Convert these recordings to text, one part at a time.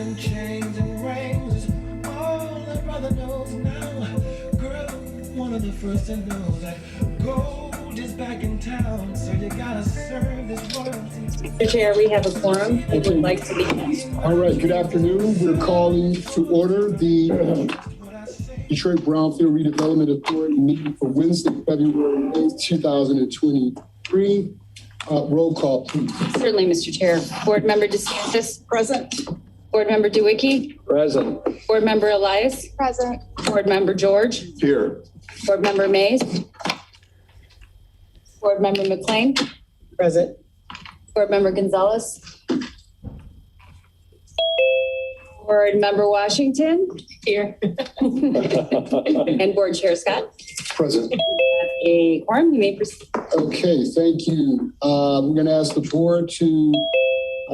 and chains and rings is all that brother knows now. Girl, one of the first to know that gold is back in town, so you gotta serve this royalty. Mr. Chair, we have a quorum. We would like to begin. All right, good afternoon. We're calling to order the Detroit Brownfield Redevelopment Authority meeting for Wednesday, February 8th, 2023. Roll call, please. Certainly, Mr. Chair. Board Member DeSantis. Present. Board Member DeWicki. Present. Board Member Elias. Present. Board Member George. Here. Board Member Mays. Board Member McLean. Present. Board Member Gonzalez. Board Member Washington. Here. And Board Chair Scott. Present. A quorum, you may proceed. Okay, thank you. We're going to ask the board to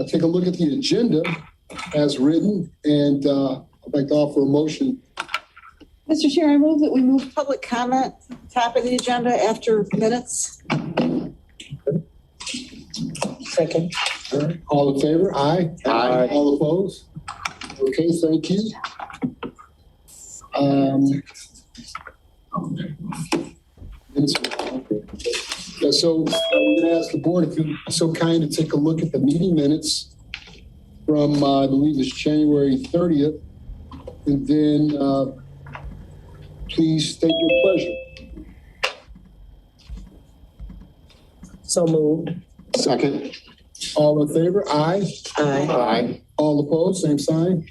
take a look at the agenda as written, and I'd like to offer a motion. Mr. Chair, I move that we move public comment to the top of the agenda after minutes. Second. All right. All in favor? Aye. Aye. All opposed? Okay, thank you. So we're going to ask the board if you're so kind to take a look at the meeting minutes from, I believe it's January 30th. And then please state your pleasure. So moved. Second. All in favor? Aye. Aye. All opposed? Same sign.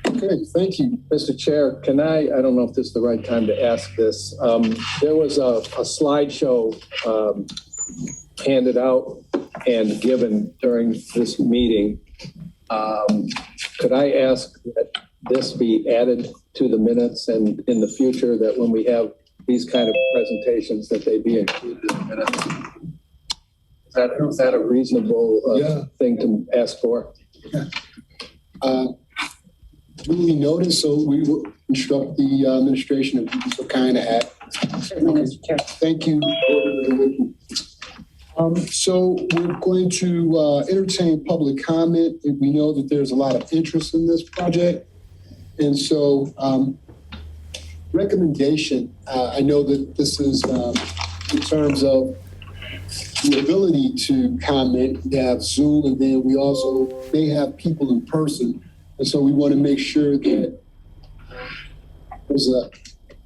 Okay, thank you. Mr. Chair, can I don't know if this is the right time to ask this. There was a slideshow handed out and given during this meeting. Could I ask that this be added to the minutes, and in the future that when we have these kind of presentations that they be included in the minutes? Is that a reasonable thing to ask for? Duly noted, so we will instruct the administration if you be so kind to add. Certainly, Mr. Chair. Thank you. So we're going to entertain public comment. We know that there's a lot of interest in this project. And so recommendation, I know that this is in terms of the ability to comment. We have Zoom, and then we also may have people in person. And so we want to make sure that there's a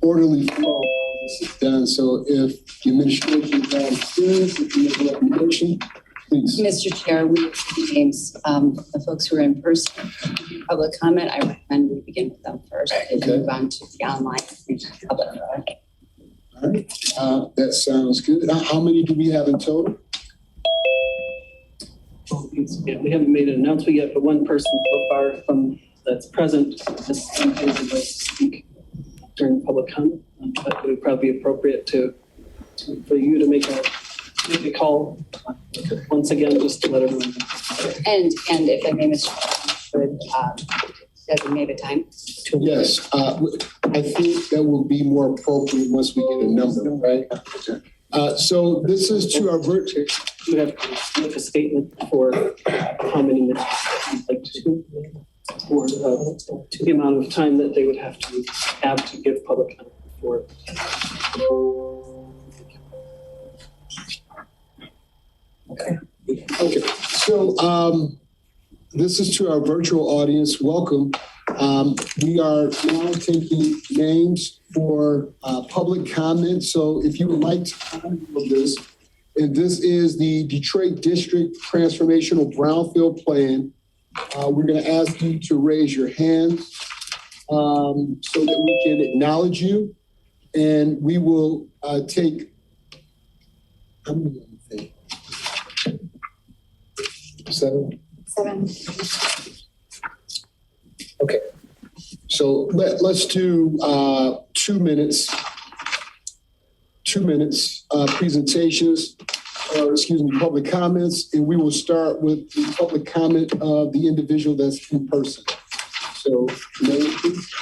orderly flow of this is done. So if the administration has experience, if you have a recommendation, please. Mr. Chair, we names the folks who are in person public comment. I recommend we begin with them first and move on to the online public. All right, that sounds good. How many do we have in total? Yeah, we haven't made an announcement yet, but one person so far that's present has indicated they'd like to speak during public comment. But it would probably be appropriate for you to make a call once again, just to let everyone know. And if I may, Mr. Chair, should designate a time? Yes, I think that will be more appropriate once we get a number, right? So this is to our virtual. You have to make a statement for how many minutes you'd like to, or the amount of time that they would have to give public comment for. Okay. So this is to our virtual audience. Welcome. We are now taking names for public comment. So if you would like to comment on this, and this is the Detroit District Transformational Brownfield Plan, we're going to ask you to raise your hand so that we can acknowledge you, and we will take. How many? Seven. Okay. So let's do 2 minutes. 2 minutes presentations, or excuse me, public comments, and we will start with the public comment of the individual that's in person. So, name, please.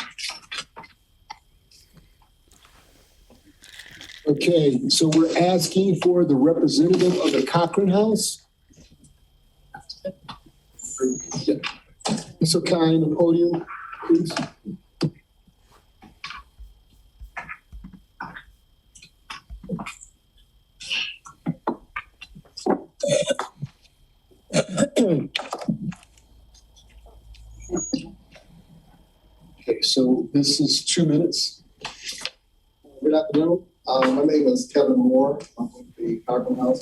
Okay, so we're asking for the representative of the Cochran House. Yeah. Mr. Kine, the podium, please. Okay, so this is 2 minutes. Good afternoon. My name is Kevin Moore. I'm with the Carbon House.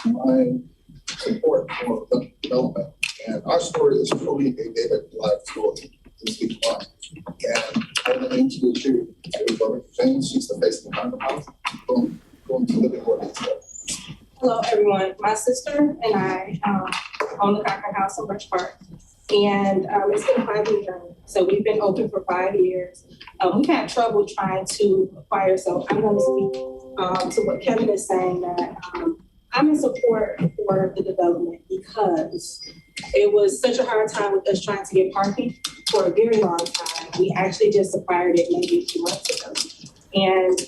My support for the development. And our story is truly a David Black story. This is why. And I'm going to issue things. She's the face of the Carbon House. Going to live in more detail. Hello, everyone. My sister and I own the Cochran House in Birch Park, and it's been a 5-year journey. So we've been open for 5 years. We've had trouble trying to acquire. So I'm going to speak to what Kevin is saying, that I'm in support for the development because it was such a hard time with us trying to get parking for a very long time. We actually just acquired it maybe a few months ago. And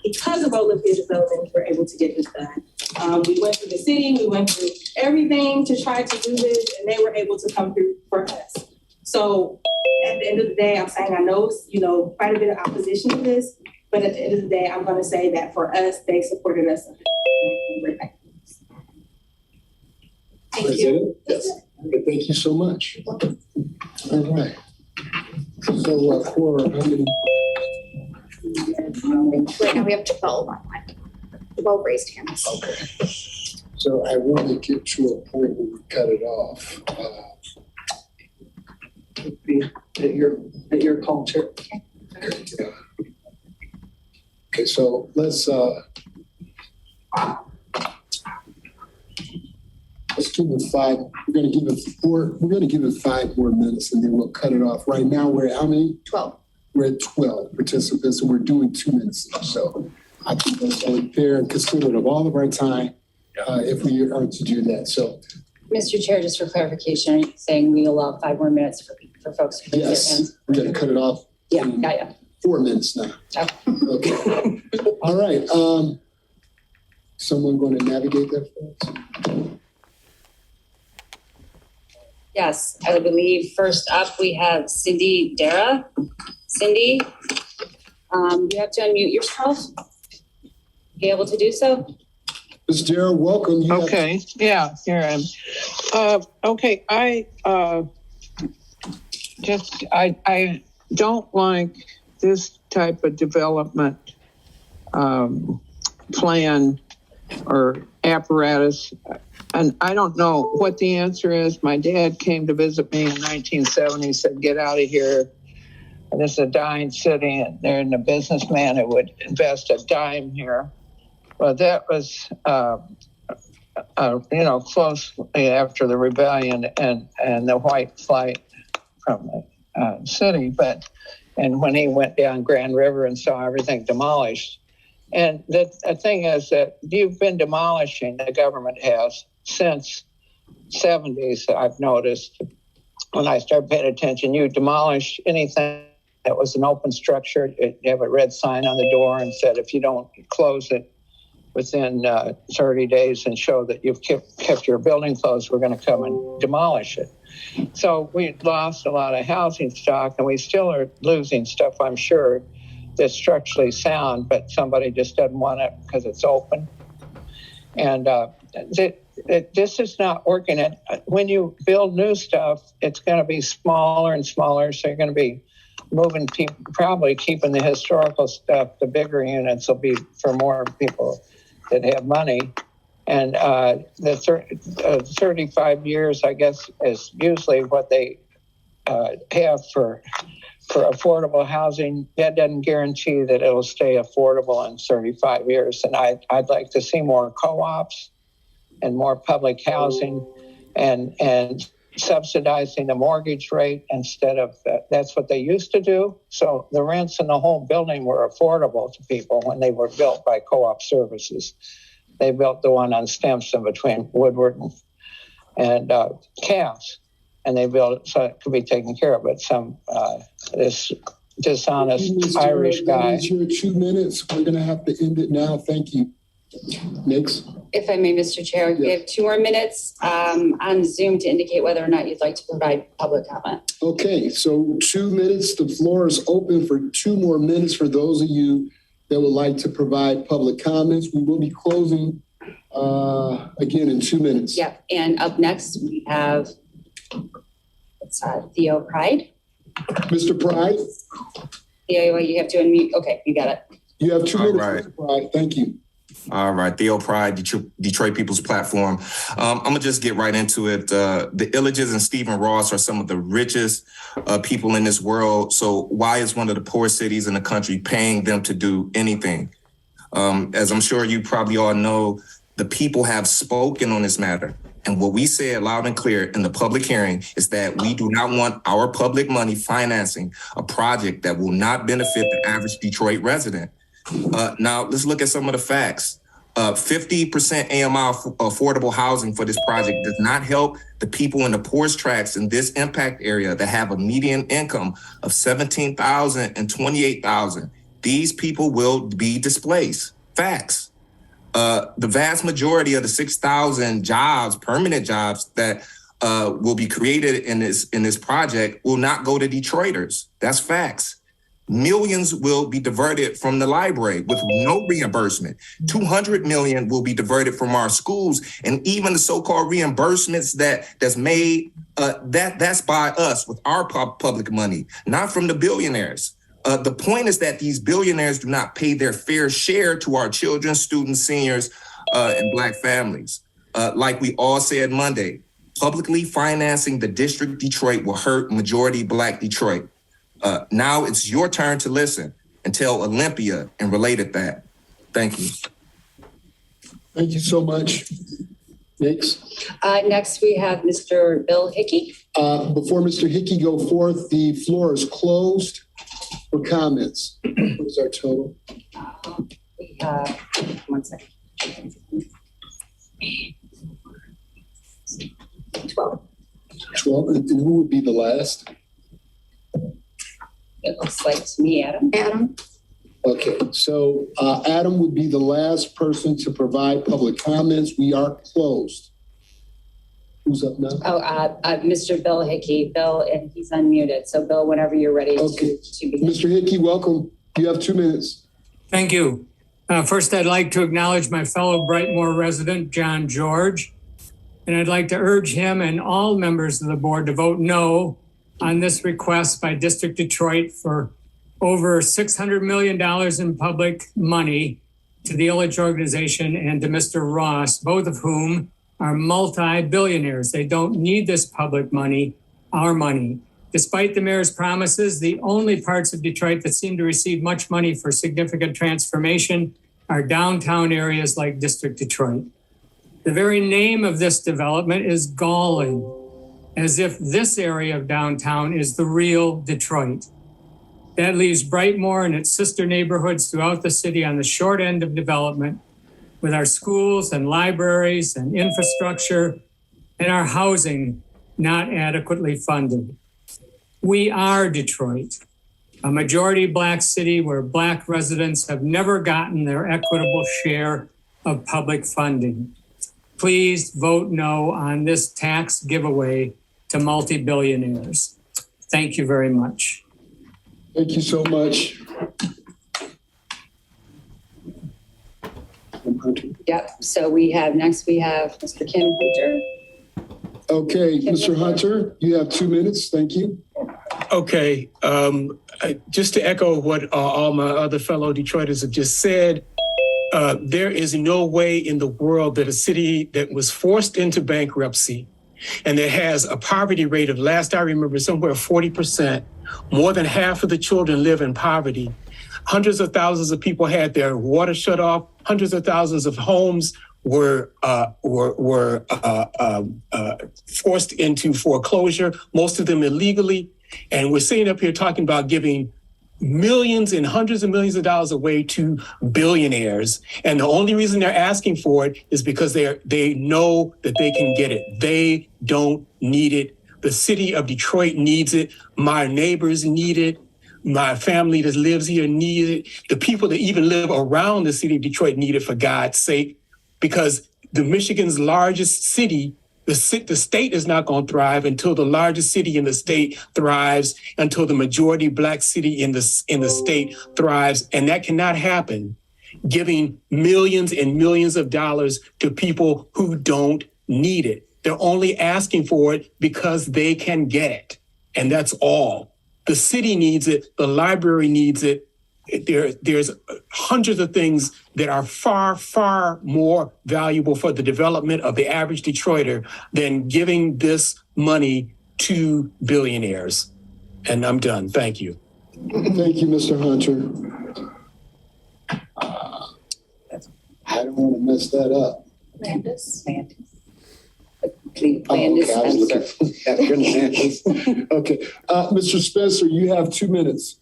because of Olympia Development, we were able to get this done. We went through the city, we went through everything to try to do this, and they were able to come through for us. So at the end of the day, I'm saying I know it's, quite a bit of opposition to this, but at the end of the day, I'm going to say that for us, they supported us. Thank you. Yes. Okay, thank you so much. All right. So for how many? Right now we have 12 online, 12 raised hands. Okay. So I want to get to a point where we cut it off. Would be at your call, Chair. Okay, so let's give it 5. We're going to give it 4. We're going to give it 5 more minutes, and then we'll cut it off. Right now, we're at how many? 12. We're at 12 participants, and we're doing 2 minutes each. So I think that's only fair and considerate of all of our time if we are to do that. So, Mr. Chair, just for clarification, are you saying we allow 5 more minutes for folks who raise their yes, hands? we're going to cut it off. Yeah, in yeah. 4 minutes now. Okay. All right. Someone going to navigate that for us? Yes, I believe first up we have Cindy Dara. Cindy, you have to unmute yourself. Be able to do so? Ms. Dara, welcome. You Okay, yeah, here I am. Okay, I don't like this type of development plan or apparatus. And I don't know what the answer is. My dad came to visit me in 1970, said, get out of here. And this is a dying city, and they're a businessman who would invest a dime here. Well, that was, close after the rebellion and the white flight from the city. And when he went down Grand River and saw everything demolished. And the thing is that you've been demolishing, the government has, since 70s, I've noticed. When I started paying attention, you demolished anything that was an open structure. You have a red sign on the door and said, if you don't close it within 30 days and show that you've kept your building closed, we're going to come and demolish it. So we lost a lot of housing stock, and we still are losing stuff, I'm sure, that's structurally sound, but somebody just doesn't want it because it's open. And this is not working. And when you build new stuff, it's going to be smaller and smaller. So you're going to be moving people, probably keeping the historical stuff. The bigger units will be for more people that have money. And the 35 years, I guess, is usually what they have for affordable housing. That doesn't guarantee that it'll stay affordable in 35 years. And I'd like to see more co-ops and more public housing and subsidizing the mortgage rate instead of that's what they used to do. So the rents in the whole building were affordable to people when they were built by co-op services. They built the one on Stimson between Woodward and Cass. And they built it so it could be taken care of. But this dishonest Irish guy. That is your 2 minutes. We're going to have to end it now. Thank you. Next. If I may, Mr. Chair, we have 2 more minutes on Zoom to indicate whether or not you'd like to provide public comment. Okay, so 2 minutes. The floor is open for 2 more minutes for those of you that would like to provide public comments. We will be closing again in 2 minutes. Yep. And up next, we have Theo Pride. Mr. Pride, Theo, you have to unmute. Okay, you got it. you have 2 All minutes. right. Mr. Pride, thank you. All right, Theo Pride, Detroit People's Platform. I'm gonna just get right into it. The Illiges and Stephen Ross are some of the richest people in this world. So why is one of the poorest cities in the country paying them to do anything? As I'm sure you probably all know, the people have spoken on this matter. And what we said loud and clear in the public hearing is that we do not want our public money financing a project that will not benefit the average Detroit resident. Now, let's look at some of the facts. 50% AMI affordable housing for this project does not help the people in the poorest tracts in this impact area that have a median income of $17,000 and $28,000. These people will be displaced. Facts. The vast majority of the 6,000 jobs, permanent jobs that will be created in this project will not go to Detroiters. That's facts. Millions will be diverted from the library with no reimbursement. 200 million will be diverted from our schools, and even the so-called reimbursements that's made, that's by us with our public money, not from the billionaires. The point is that these billionaires do not pay their fair share to our children, students, seniors, and Black families. Like we all said Monday, publicly financing the district Detroit will hurt majority Black Detroit. Now it's your turn to listen and tell Olympia and Related that. Thank you. Thank you so much. Next. Next, we have Mr. Bill Hickey. Before Mr. Hickey go forth, the floor is closed for comments. What is our total? We have, 1 second. 12. 12. And who would be the last? It looks like to me, Adam. Adam? Okay, so Adam would be the last person to provide public comments. We are closed. Who's up now? Mr. Bill Hickey. Bill, and he's unmuted. So Bill, whenever you're ready Okay. to begin. Mr. Hickey, welcome. You have 2 minutes. Thank you. First, I'd like to acknowledge my fellow Brightmoor resident, John George, and I'd like to urge him and all members of the board to vote no on this request by District Detroit for over $600 million in public money to the Illich organization and to Mr. Ross, both of whom are multi-billionaires. They don't need this public money, our money. Despite the mayor's promises, the only parts of Detroit that seem to receive much money for significant transformation are downtown areas like District Detroit. The very name of this development is galling, as if this area of downtown is the real Detroit. That leaves Brightmoor and its sister neighborhoods throughout the city on the short end of development, with our schools and libraries and infrastructure and our housing not adequately funded. We are Detroit, a majority Black city where Black residents have never gotten their equitable share of public funding. Please vote no on this tax giveaway to multi-billionaires. Thank you very much. Thank you so much. Yep. So next we have Mr. Kim Hunter. Okay, Mr. Hunter, you have 2 minutes. Thank you. Okay, just to echo what all my other fellow Detroiters have just said, there is no way in the world that a city that was forced into bankruptcy and that has a poverty rate of, last I remember, somewhere 40%, more than half of the children live in poverty. Hundreds of thousands of people had their water shut off. Hundreds of thousands of homes were forced into foreclosure, most of them illegally. And we're sitting up here talking about giving millions and hundreds of millions of dollars away to billionaires. And the only reason they're asking for it is because they know that they can get it. They don't need it. The city of Detroit needs it. My neighbors need it. My family that lives here needs it. The people that even live around the city of Detroit need it, for God's sake, because the Michigan's largest city. The state is not going to thrive until the largest city in the state thrives, until the majority Black city in the state thrives. And that cannot happen giving millions and millions of dollars to people who don't need it. They're only asking for it because they can get it. And that's all. The city needs it. The library needs it. There's hundreds of things that are far, far more valuable for the development of the average Detroiter than giving this money to billionaires. And I'm done. Thank you. Thank you, Mr. Hunter. I don't want to mess that up. Landis. Okay, I was looking at your Landis. Okay, Mr. Spencer, you have 2 minutes.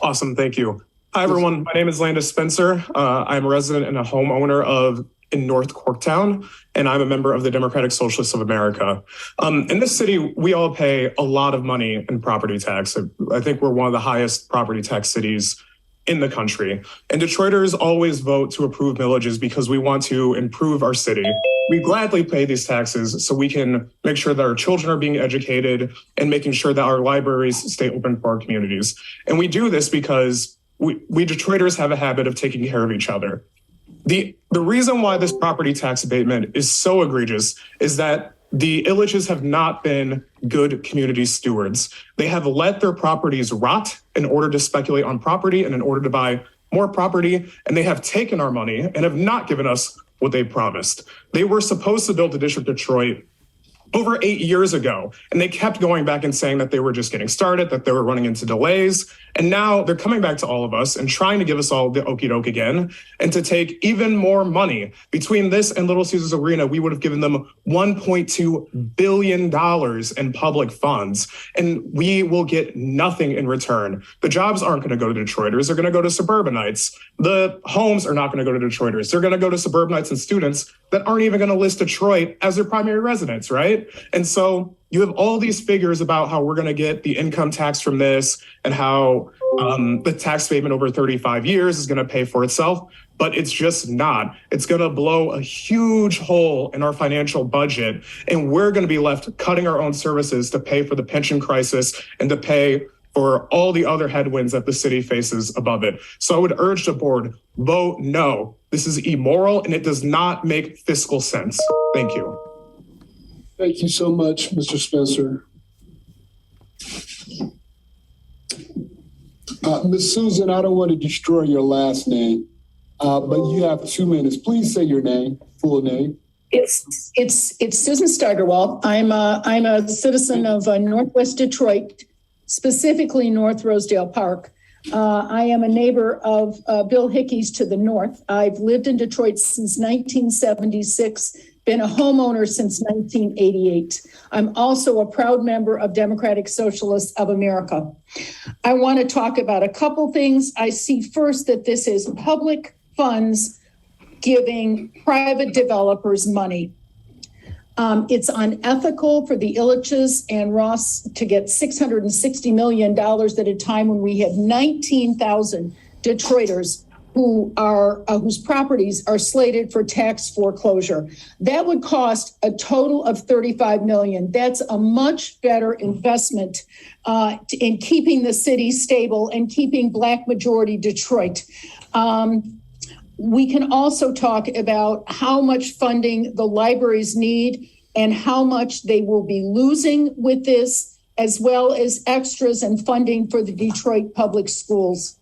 Awesome, thank you. Hi, everyone. My name is Landis Spencer. I'm a resident and a homeowner in North Corktown, and I'm a member of the Democratic Socialists of America. In this city, we all pay a lot of money in property tax. I think we're one of the highest property tax cities in the country. And Detroiters always vote to approve millages because we want to improve our city. We gladly pay these taxes so we can make sure that our children are being educated and making sure that our libraries stay open for our communities. And we do this because we Detroiters have a habit of taking care of each other. The reason why this property tax abatement is so egregious is that the Illiches have not been good community stewards. They have let their properties rot in order to speculate on property and in order to buy more property, and they have taken our money and have not given us what they promised. They were supposed to build the District of Detroit over 8 years ago, and they kept going back and saying that they were just getting started, that they were running into delays. And now they're coming back to all of us and trying to give us all the okie doke again and to take even more money. Between this and Little Caesars Arena, we would have given them $1.2 billion in public funds, and we will get nothing in return. The jobs aren't going to go to Detroiters. They're going to go to suburbanites. The homes are not going to go to Detroiters. They're going to go to suburbanites and students that aren't even going to list Detroit as their primary residence, right? And so you have all these figures about how we're going to get the income tax from this and how the tax abatement over 35 years is going to pay for itself, but it's just not. It's going to blow a huge hole in our financial budget, and we're going to be left cutting our own services to pay for the pension crisis and to pay for all the other headwinds that the city faces above it. So I would urge the board, vote no. This is immoral and it does not make fiscal sense. Thank you. Thank you so much, Mr. Spencer. Ms. Susan, I don't want to destroy your last name, but you have 2 minutes. Please say your name, full name. It's Susan Steigerwald. I'm a citizen of Northwest Detroit, specifically North Rosedale Park. I am a neighbor of Bill Hickey's to the north. I've lived in Detroit since 1976. Been a homeowner since 1988. I'm also a proud member of Democratic Socialists of America. I want to talk about a couple things. I see first that this is public funds giving private developers money. It's unethical for the Illiches and Ross to get $660 million at a time when we have 19,000 Detroiters whose properties are slated for tax foreclosure. That would cost a total of $35 million. That's a much better investment in keeping the city stable and keeping Black majority Detroit. We can also talk about how much funding the libraries need and how much they will be losing with this, as well as extras and funding for the Detroit public schools.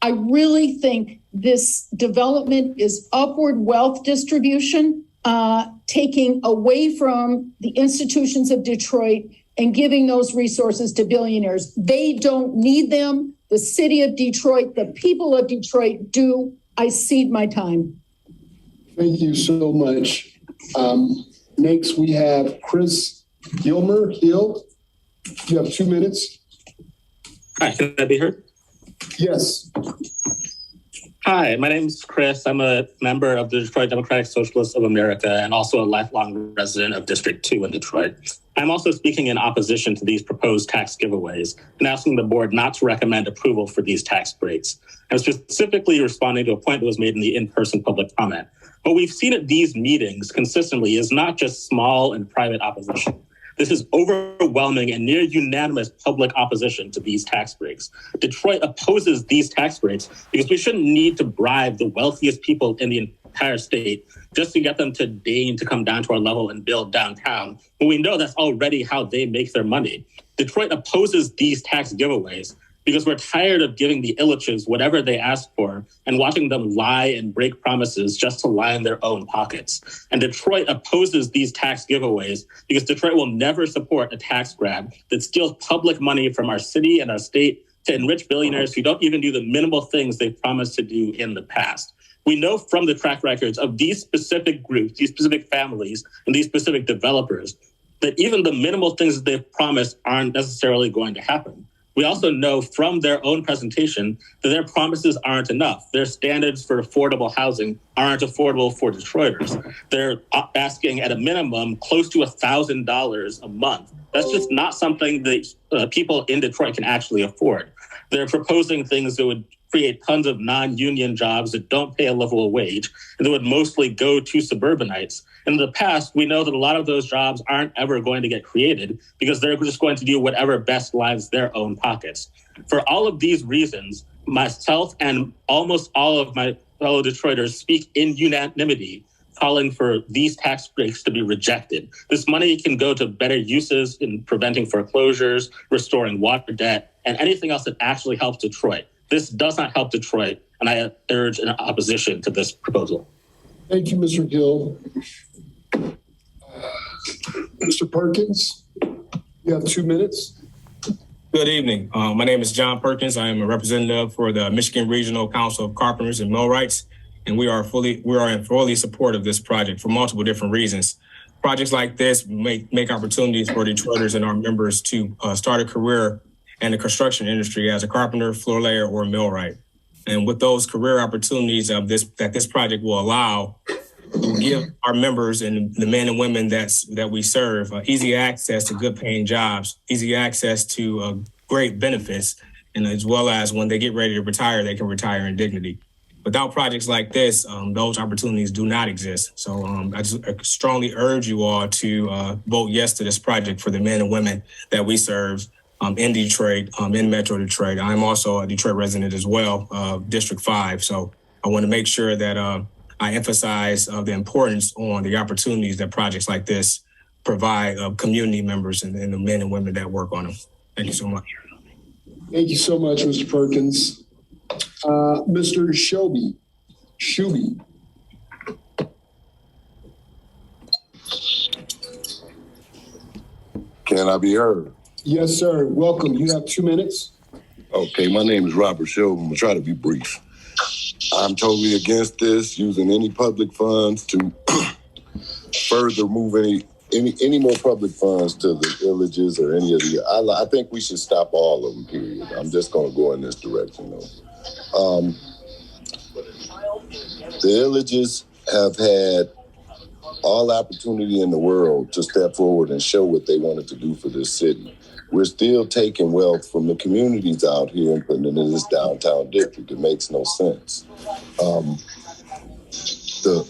I really think this development is upward wealth distribution, taking away from the institutions of Detroit and giving those resources to billionaires. They don't need them. The city of Detroit, the people of Detroit do. I cede my time. Thank you so much. Next, we have Chris Gilmer. You have 2 minutes. Hi, can I be heard? Yes. Hi, my name is Chris. I'm a member of the Detroit Democratic Socialists of America and also a lifelong resident of District 2 in Detroit. I'm also speaking in opposition to these proposed tax giveaways and asking the board not to recommend approval for these tax breaks. I'm specifically responding to a point that was made in the in-person public comment. What we've seen at these meetings consistently is not just small and private opposition. This is overwhelming and near unanimous public opposition to these tax breaks. Detroit opposes these tax breaks because we shouldn't need to bribe the wealthiest people in the entire state just to get them to deign to come down to our level and build downtown, when we know that's already how they make their money. Detroit opposes these tax giveaways because we're tired of giving the Illiches whatever they ask for and watching them lie and break promises just to line their own pockets. And Detroit opposes these tax giveaways because Detroit will never support a tax grab that steals public money from our city and our state to enrich billionaires who don't even do the minimal things they promised to do in the past. We know from the track records of these specific groups, these specific families, and these specific developers that even the minimal things that they've promised aren't necessarily going to happen. We also know from their own presentation that their promises aren't enough. Their standards for affordable housing aren't affordable for Detroiters. They're asking at a minimum close to $1,000 a month. That's just not something that people in Detroit can actually afford. They're proposing things that would create tons of non-union jobs that don't pay a livable wage and that would mostly go to suburbanites. In the past, we know that a lot of those jobs aren't ever going to get created because they're just going to do whatever best lines their own pockets. For all of these reasons, myself and almost all of my fellow Detroiters speak in unanimity, calling for these tax breaks to be rejected. This money can go to better uses in preventing foreclosures, restoring water debt, and anything else that actually helps Detroit. This does not help Detroit, and I urge an opposition to this proposal. Thank you, Mr. Gill. Mr. Perkins, you have 2 minutes. Good evening. My name is John Perkins. I am a representative for the Michigan Regional Council of Carpenters and Millwrights, and we are in fully support of this project for multiple different reasons. Projects like this make opportunities for Detroiters and our members to start a career in the construction industry as a carpenter, floor layer, or millwright. And with those career opportunities that this project will allow, will give our members and the men and women that we serve easy access to good paying jobs, easy access to great benefits, and as well as when they get ready to retire, they can retire in dignity. Without projects like this, those opportunities do not exist. So I strongly urge you all to vote yes to this project for the men and women that we serve in Detroit, in Metro Detroit. I'm also a Detroit resident as well, District 5. So I want to make sure that I emphasize the importance on the opportunities that projects like this provide community members and the men and women that work on them. Thank you so much. Thank you so much, Mr. Perkins. Mr. Shuby. Can I be heard? Yes, sir. Welcome. You have 2 minutes. Okay, my name is Robert Shelby. I'm gonna try to be brief. I'm totally against this, using any public funds to further move any more public funds to the villages or any of the. I think we should stop all of them. Period. I'm just gonna go in this direction though. The villages have had all opportunity in the world to step forward and show what they wanted to do for this city. We're still taking wealth from the communities out here and putting it in this downtown district. It makes no sense. The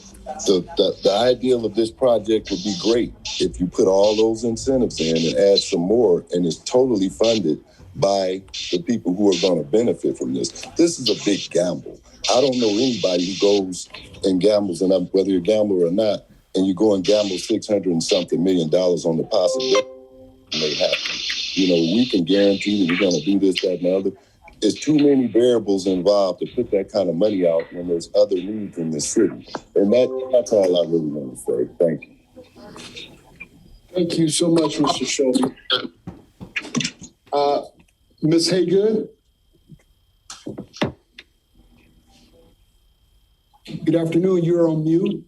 ideal of this project would be great if you put all those incentives in and add some more, and it's totally funded by the people who are going to benefit from this. This is a big gamble. I don't know anybody who goes and gambles, and whether you're a gambler or not, and you go and gamble $600 and something million on the possibility it may happen. You know, we can guarantee that we're going to do this, that, and the other. There's too many variables involved to put that kind of money out when there's other needs in the city. And that's all I really want to say. Thank you. Thank you so much, Mr. Shelby. Ms. Haygood. Good afternoon. You're on mute.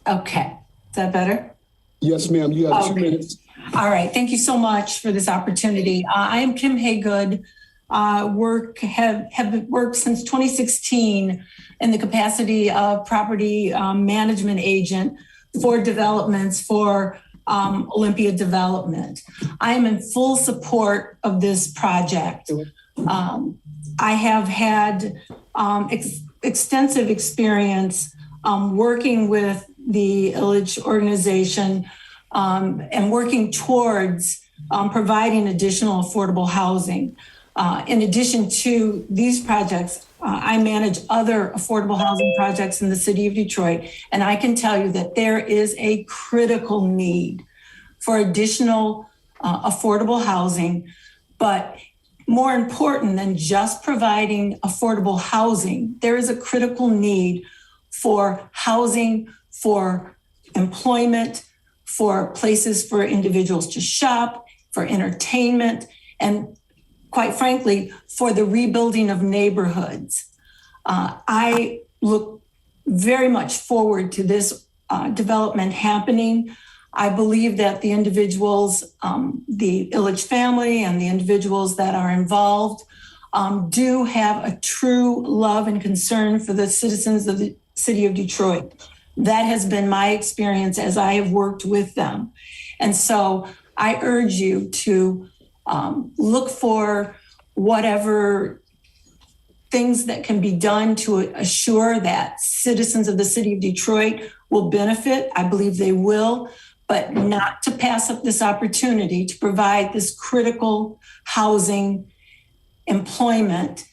Okay. Is that better? Yes, ma'am. You have 2 minutes. All right. Thank you so much for this opportunity. I am Kim Haygood. have worked since 2016 in the capacity of property management agent for developments for Olympia Development. I am in full support of this project. I have had extensive experience working with the Illich organization and working towards providing additional affordable housing. In addition to these projects, I manage other affordable housing projects in the city of Detroit, and I can tell you that there is a critical need for additional affordable housing. But more important than just providing affordable housing, there is a critical need for housing, for employment, for places for individuals to shop, for entertainment, and quite frankly, for the rebuilding of neighborhoods. I look very much forward to this development happening. I believe that the individuals, the Illich family and the individuals that are involved do have a true love and concern for the citizens of the city of Detroit. That has been my experience as I have worked with them. And so I urge you to look for whatever things that can be done to assure that citizens of the city of Detroit will benefit. I believe they will, but not to pass up this opportunity to provide this critical housing, employment,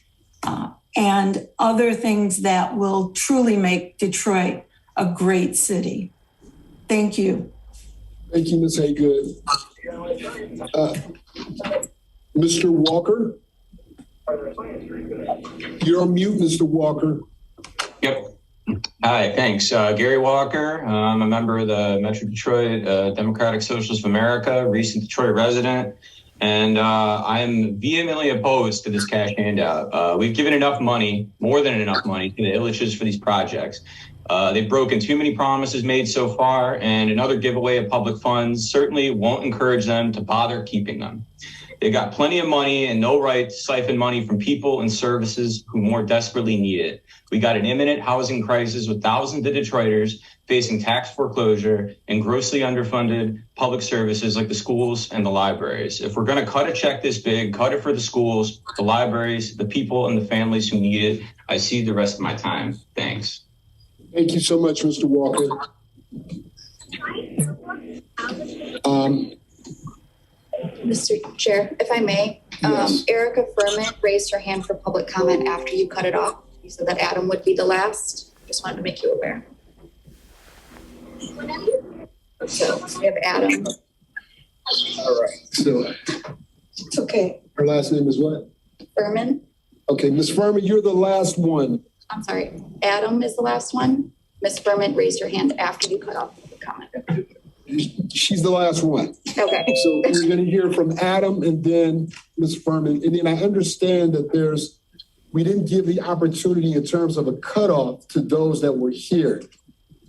and other things that will truly make Detroit a great city. Thank you. Thank you, Ms. Haygood. Mr. Walker? You're on mute, Mr. Walker. Yep. Hi, thanks. Gary Walker. I'm a member of the Metro Detroit Democratic Socialists of America, recent Detroit resident, and I'm vehemently opposed to this cash handout. We've given enough money, more than enough money, to the Illiches for these projects. They've broken too many promises made so far, and another giveaway of public funds certainly won't encourage them to bother keeping them. They got plenty of money and no right to siphon money from people and services who more desperately need it. We got an imminent housing crisis with thousands of Detroiters facing tax foreclosure and grossly underfunded public services like the schools and the libraries. If we're going to cut a check this big, cut it for the schools, the libraries, the people and the families who need it. I see the rest of my time. Thanks. Thank you so much, Mr. Walker. Mr. Chair, if I may, Yes. Erica Furman raised her hand for public comment after you cut it off. You said that Adam would be the last. Just wanted to make you aware. So we have Adam. All right. So It's okay. her last name is what? Furman. Okay, Ms. Furman, you're the last one. I'm sorry. Adam is the last one. Ms. Furman raised her hand after you cut off the comment. She's the last one. Okay. So we're going to hear from Adam and then Ms. Furman. And then I understand that we didn't give the opportunity in terms of a cutoff to those that were here.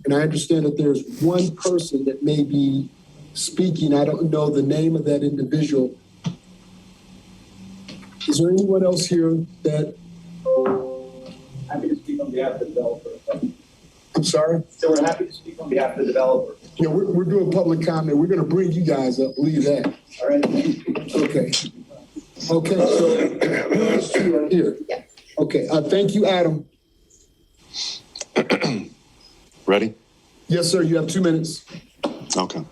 And I understand that there's one person that may be speaking. I don't know the name of that individual. Is there anyone else here that? Happy to speak on behalf of the developer. I'm sorry? So we're happy to speak on behalf of the developer. Yeah, we're doing public comment. We're going to bring you guys up. Believe that. All right. Okay. Okay, so those two are here. Yeah. Okay, thank you, Adam. Ready? Yes, sir. You have 2 minutes. Okay.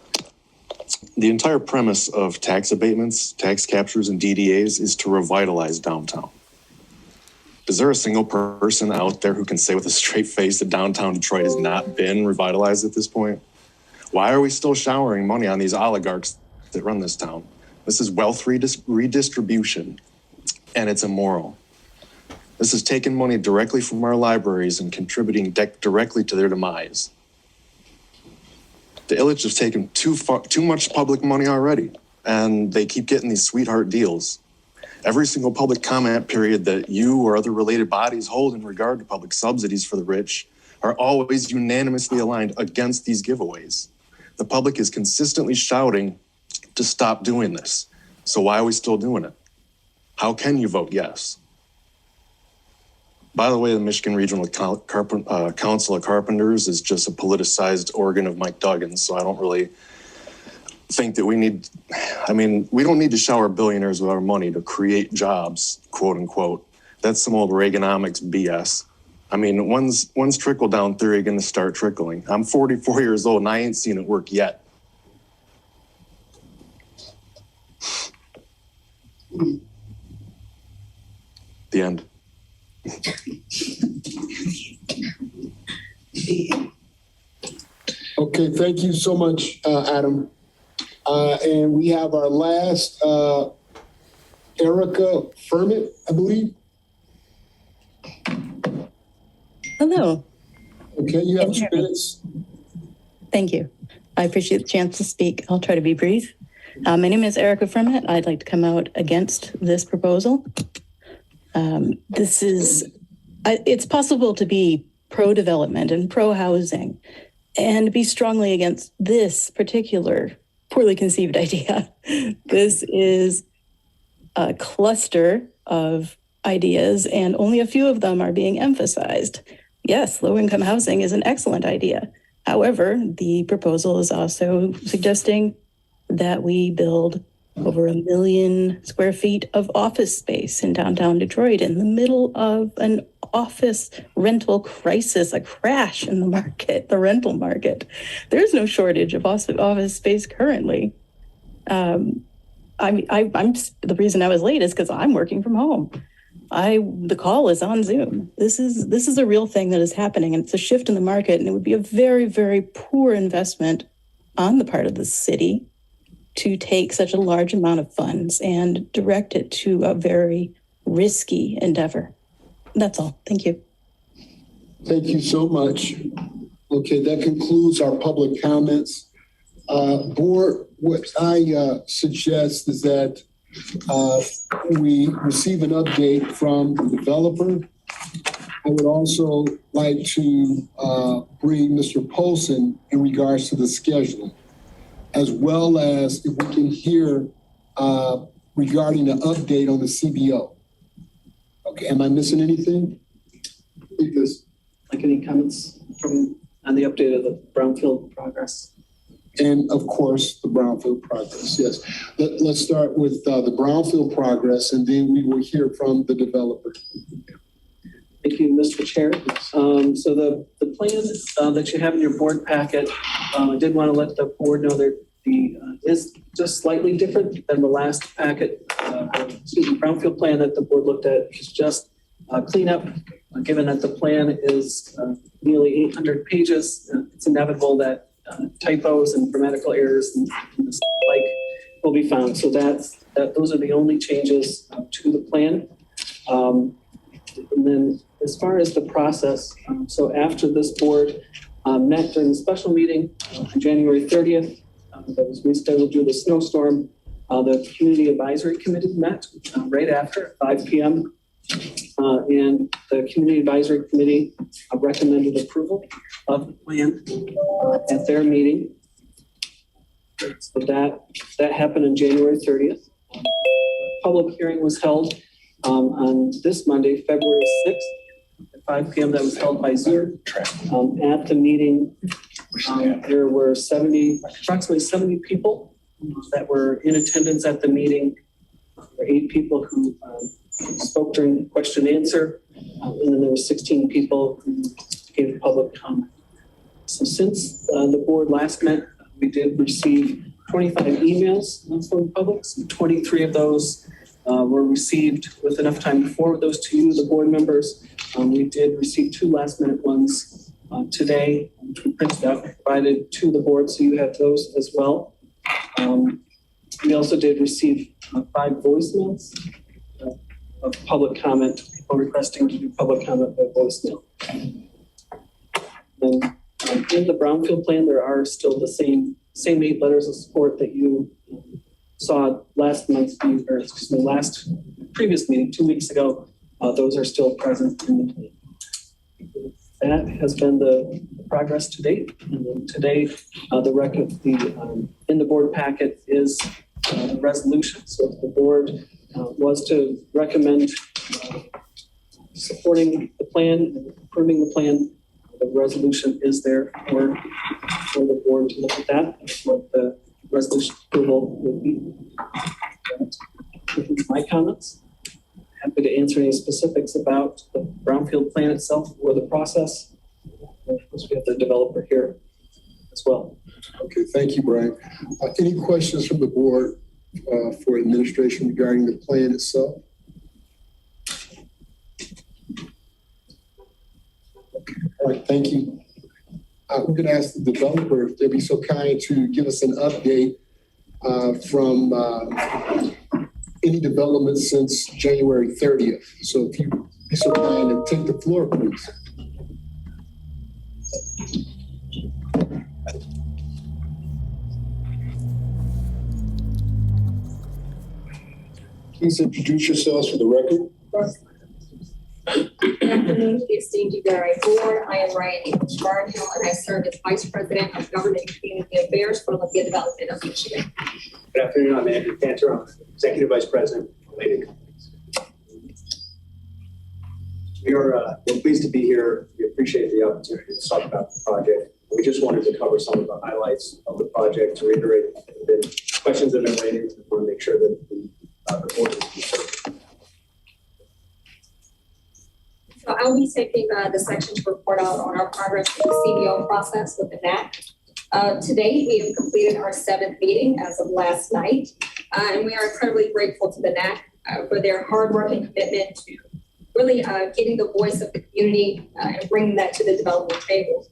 The entire premise of tax abatements, tax captures, and DDAs is to revitalize downtown. Is there a single person out there who can say with a straight face that downtown Detroit has not been revitalized at this point? Why are we still showering money on these oligarchs that run this town? This is wealth redistribution, and it's immoral. This is taking money directly from our libraries and contributing directly to their demise. The Illich have taken too much public money already, and they keep getting these sweetheart deals. Every single public comment period that you or other related bodies hold in regard to public subsidies for the rich are always unanimously aligned against these giveaways. The public is consistently shouting to stop doing this. So why are we still doing it? How can you vote yes? By the way, the Michigan Regional Council of Carpenters is just a politicized organ of Mike Duggan's, so I don't really think that we don't need to shower billionaires with our money to create jobs, quote unquote. That's some old Reaganomics BS. I mean, when's trickle-down theory going to start trickling? I'm 44 years old and I ain't seen it work yet. The end. Okay, thank you so much, Adam. And we have our last, Erica Furman, I believe. Hello. Okay, you have 2 minutes. Thank you. I appreciate the chance to speak. I'll try to be brief. My name is Erica Furman. I'd like to come out against this proposal. It's possible to be pro-development and pro-housing and be strongly against this particular poorly conceived idea. This is a cluster of ideas and only a few of them are being emphasized. Yes, low-income housing is an excellent idea. However, the proposal is also suggesting that we build over 1 million square feet of office space in downtown Detroit in the middle of an office rental crisis, a crash in the market, the rental market. There's no shortage of office space currently. I'm the reason I was late is because I'm working from home. The call is on Zoom. This is a real thing that is happening, and it's a shift in the market, and it would be a very, very poor investment on the part of the city to take such a large amount of funds and direct it to a very risky endeavor. That's all. Thank you. Thank you so much. Okay, that concludes our public comments. Board, what I suggest is that we receive an update from the developer. I would also like to bring Mr. Polson in regards to the scheduling, as well as if we can hear regarding the update on the CBO. Okay, am I missing anything? Because like any comments on the update of the Brownfield progress? And of course, the Brownfield progress, yes. Let's start with the Brownfield progress, and then we will hear from the developer. Thank you, Mr. Chair. So the plan that you have in your board packet, I did want to let the board know that is just slightly different than the last packet. Brownfield plan that the board looked at is just cleanup. Given that the plan is nearly 800 pages, it's inevitable that typos and grammatical errors and the like will be found. So those are the only changes to the plan. And then as far as the process, so after this board met during the special meeting on January 30th, that was rescheduled due to the snowstorm, the Community Advisory Committee met right after 5 p.m. And the Community Advisory Committee recommended approval of the plan at their meeting. So that happened on January 30th. Public hearing was held on this Monday, February 6th at 5 p.m. That was held by Zoom. At the meeting, there were approximately 70 people that were in attendance at the meeting. There were 8 people who spoke during the question and answer, and then there were 16 people who gave public comment. So since the board last met, we did receive 25 emails from the public. So 23 of those were received with enough time to forward those to you, the board members. We did receive 2 last-minute ones today, which we printed out and provided to the board, so you have those as well. We also did receive 5 voicemails of public comment, people requesting to do public comment by voicemail. And in the Brownfield plan, there are still the same 8 letters of support that you saw last previous meeting 2 weeks ago. Those are still present in the plan. That has been the progress to date. And then today, the record in the board packet is the resolution. So if the board was to recommend supporting the plan, approving the plan. The resolution is there for the board to look at that. That's what the resolution approval would be. My comments. Happy to answer any specifics about the brownfield plan itself or the process. Of course, we have the developer here as well. Okay, thank you, Brian. Any questions from the board for administration regarding the plan itself? All right, thank you. We're going to ask the developer if they'd be so kind to give us an update from any development since January 30th. So if you be so kind and take the floor, please. Please introduce yourselves for the record. Good afternoon to the esteemed DBRA Board. I am Ryan Barnhill, and I serve as Vice President of Government and Community Affairs for Olympia Development of Michigan. Good afternoon. I'm Andrew Cantor. I'm Executive Vice President of Related Companies. We're pleased to be here. We appreciate the opportunity to talk about the project. We just wanted to cover some of the highlights of the project to reiterate the questions that have been raised. We want to make sure that the board is concerned. So I'll be taking the section to report out on our progress with the CBO process with the NAC. To date, we have completed our 7th meeting as of last night, and we are incredibly grateful to the NAC for their hard work and commitment to really getting the voice of the community and bringing that to the development table.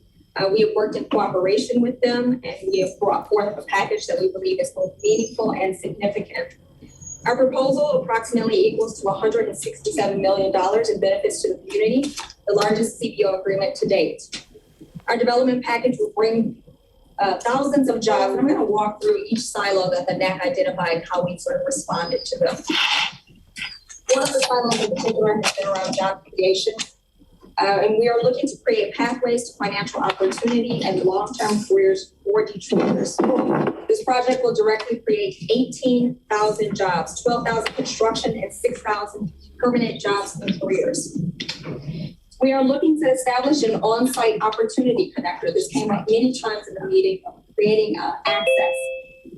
We have worked in cooperation with them, and we have brought forth a package that we believe is both meaningful and significant. Our proposal approximately equals to $167 million in benefits to the community, the largest CBO agreement to date. Our development package will bring thousands of jobs, and I'm going to walk through each silo that the NAC identified, how we sort of responded to them. One of the silos in particular has been around job creation, and we are looking to create pathways to financial opportunity and long-term careers for Detroiters. This project will directly create 18,000 jobs, 12,000 construction, and 6,000 permanent jobs and careers. We are looking to establish an on-site opportunity connector. This came up many times in the meeting, creating access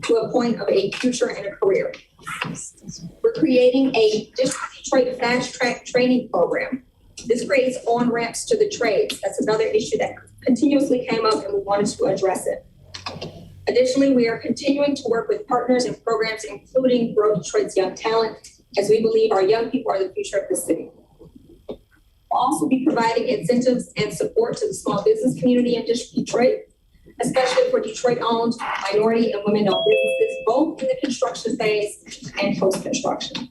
to a point of a future and a career. We're creating a Detroit fast-track training program. This creates on-ramps to the trades. That's another issue that continuously came up, and we wanted to address it. Additionally, we are continuing to work with partners and programs, including Grow Detroit's Young Talent, as we believe our young people are the future of the city. We'll also be providing incentives and support to the small business community in Detroit, especially for Detroit-owned, minority, and women-owned businesses, both in the construction phase and post-construction.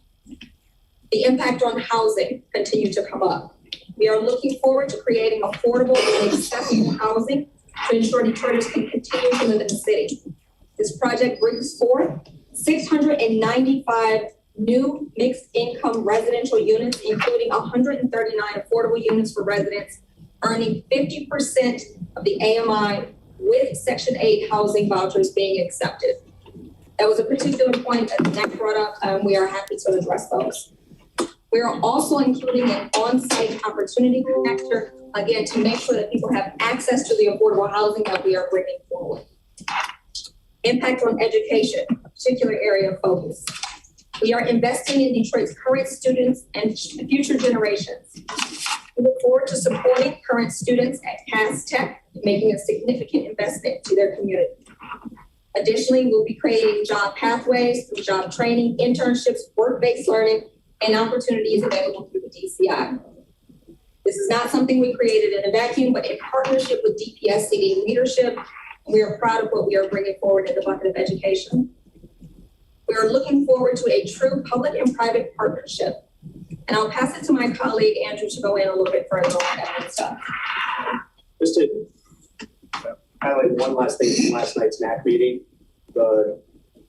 The impact on housing continues to come up. We are looking forward to creating affordable and accessible housing to ensure Detroiters can continue to live in the city. This project brings forth 695 new mixed-income residential units, including 139 affordable units for residents earning 50% of the AMI with Section 8 housing vouchers being accepted. That was a particular point that the NAC brought up, and we are happy to address those. We are also including an on-site opportunity connector, again, to make sure that people have access to the affordable housing that we are bringing forward. Impact on education, a particular area of focus. We are investing in Detroit's current students and future generations. We look forward to supporting current students at Cass Tech, making a significant investment to their community. Additionally, we'll be creating job pathways through job training, internships, work-based learning, and opportunities available through the DCI. This is not something we created in a vacuum, but in partnership with DPSCD leadership. We are proud of what we are bringing forward in the bucket of education. We are looking forward to a true public and private partnership. And I'll pass it to my colleague, Andrew, to go in a little bit further on that stuff. Just to highlight one last thing from last night's NAC meeting.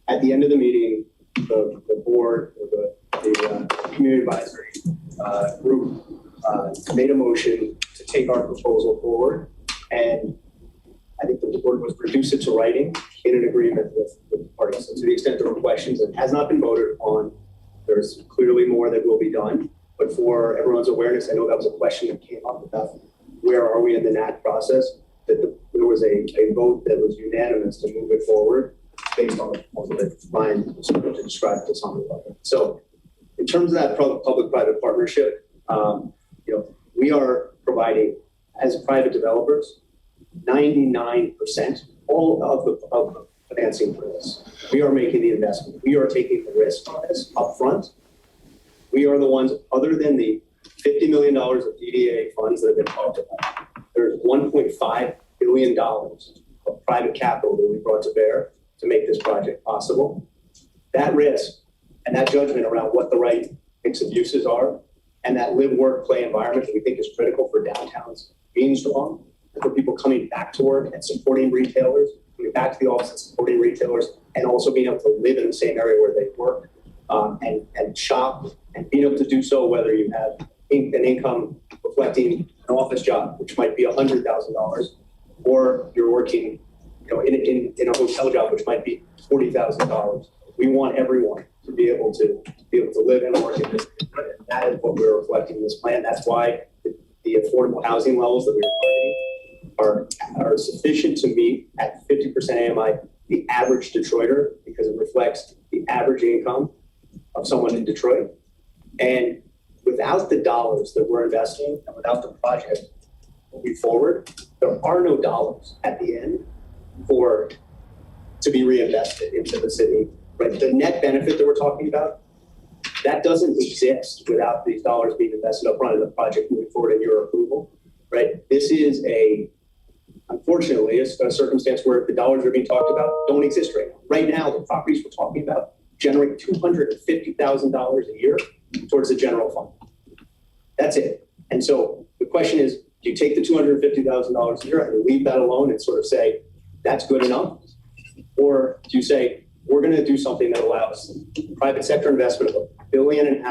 At the end of the meeting, the board, or the community advisory group made a motion to take our proposal forward, and I think the board was reduced it to writing in an agreement with the parties. So to the extent there were questions, it has not been voted on. There's clearly more that will be done, but for everyone's awareness, I know that was a question that came up about where are we in the NAC process, that there was a vote that was unanimous to move it forward based on the proposal that Ryan sort of described to some level. So in terms of that public-private partnership, we are providing, as private developers, 99% all of the financing for this. We are making the investment. We are taking the risk on this up front. We are the ones, other than the $50 million of DDA funds that have been talked about, there's $1.5 billion of private capital that we brought to bear to make this project possible. That risk and that judgment around what the right mix of uses are, and that live, work, play environment that we think is critical for downtowns being strong, and for people coming back to work and supporting retailers, coming back to the office and supporting retailers, and also being able to live in the same area where they work and shop, and being able to do so whether you have an income reflecting an office job, which might be $100,000, or you're working in a hotel job, which might be $40,000. We want everyone to be able to live and work in this. And that is what we're reflecting in this plan. That's why the affordable housing levels that we're targeting are sufficient to meet at 50% AMI the average Detroiter, because it reflects the average income of someone in Detroit. And without the dollars that we're investing and without the project moving forward, there are no dollars at the end to be reinvested into the city. Right? The net benefit that we're talking about, that doesn't exist without these dollars being invested up front in the project moving forward and your approval. Right? This is unfortunately, a circumstance where the dollars are being talked about don't exist right now. Right now, the properties we're talking about generate $250,000 a year towards the general fund. That's it. And so the question is, do you take the $250,000 a year and leave that alone and sort of say, that's good enough? Or do you say, we're going to do something that allows private sector investment of $1.5 billion,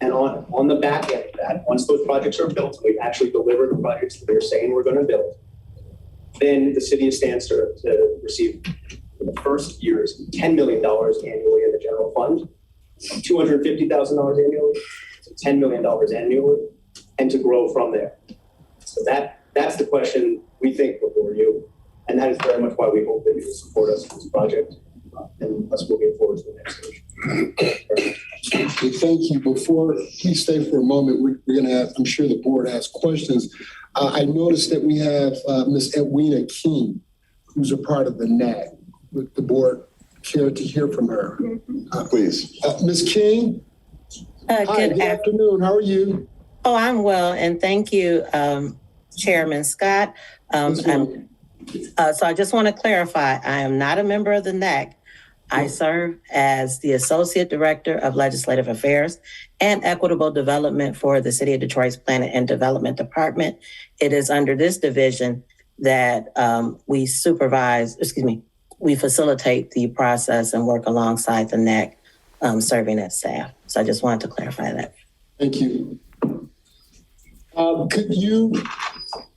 and on the back end of that, once those projects are built, we actually deliver the projects that we're saying we're going to build, then the city stands to receive in the first years $10 million annually in the general fund, $250,000 annually, to $10 million annually, and to grow from there. So that's the question we think before you, and that is very much why we hope that you will support us in this project and us moving forward to the next stage. Thank you. Please stay for a moment. We're going to have, I'm sure the board has questions. I noticed that we have Ms. Edwina King, who's a part of the NAC. Would the board care to hear from her? Please. Ms. King? Hi, good afternoon. How are you? Oh, I'm well, and thank you, Chairman Scott. So I just want to clarify, I am not a member of the NAC. I serve as the Associate Director of Legislative Affairs and Equitable Development for the City of Detroit's Planning and Development Department. It is under this division that we facilitate the process and work alongside the NAC, serving as staff. So I just wanted to clarify that. Thank you. Could you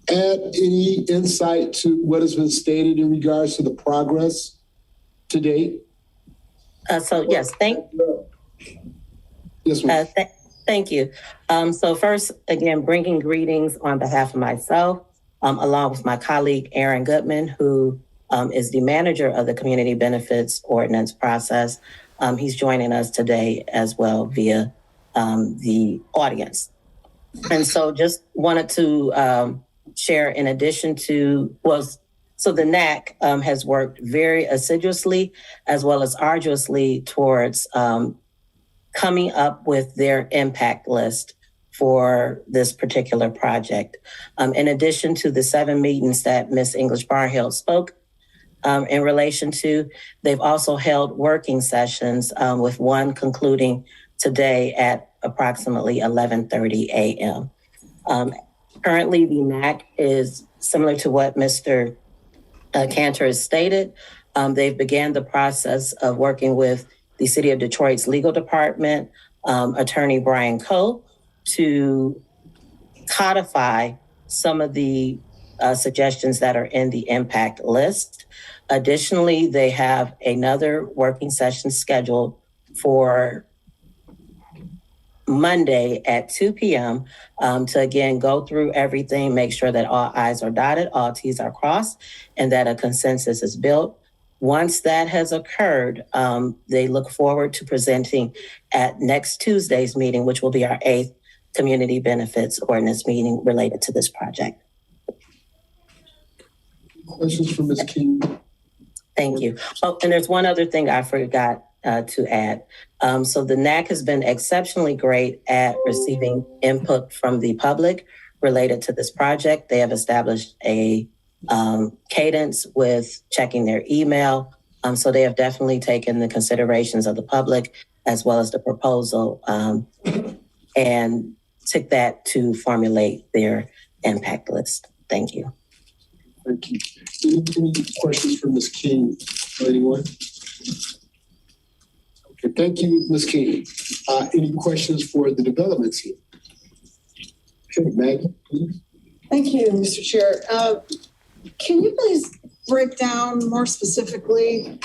add any insight to what has been stated in regards to the progress to date? Yes, thank you. So first, again, bringing greetings on behalf of myself, along with my colleague, Aaron Goodman, who is the manager of the Community Benefits Ordinance process. He's joining us today as well via the audience. And so just wanted to share, in addition to, so the NAC has worked very assiduously as well as arduously towards coming up with their impact list for this particular project. In addition to the 7 meetings that Ms. English Barnhill spoke in relation to, they've also held working sessions with one concluding today at approximately 11:30 a.m. Currently, the NAC is similar to what Mr. Cantor has stated. They've began the process of working with the City of Detroit's legal department, Attorney Brian Coe, to codify some of the suggestions that are in the impact list. Additionally, they have another working session scheduled for Monday at 2 p.m. To again go through everything, make sure that all I's are dotted, all T's are crossed, and that a consensus is built. Once that has occurred, they look forward to presenting at next Tuesday's meeting, which will be our 8th Community Benefits Ordinance meeting related to this project. Questions for Ms. King? Thank you. Oh, and there's one other thing I forgot to add. So the NAC has been exceptionally great at receiving input from the public related to this project. They have established a cadence with checking their email. So they have definitely taken the considerations of the public as well as the proposal and took that to formulate their impact list. Thank you. Thank you. Any questions for Ms. King or anyone? Okay, thank you, Ms. King. Any questions for the development team? Okay, Maggie, please. Thank you, Mr. Chair. Can you please break down more specifically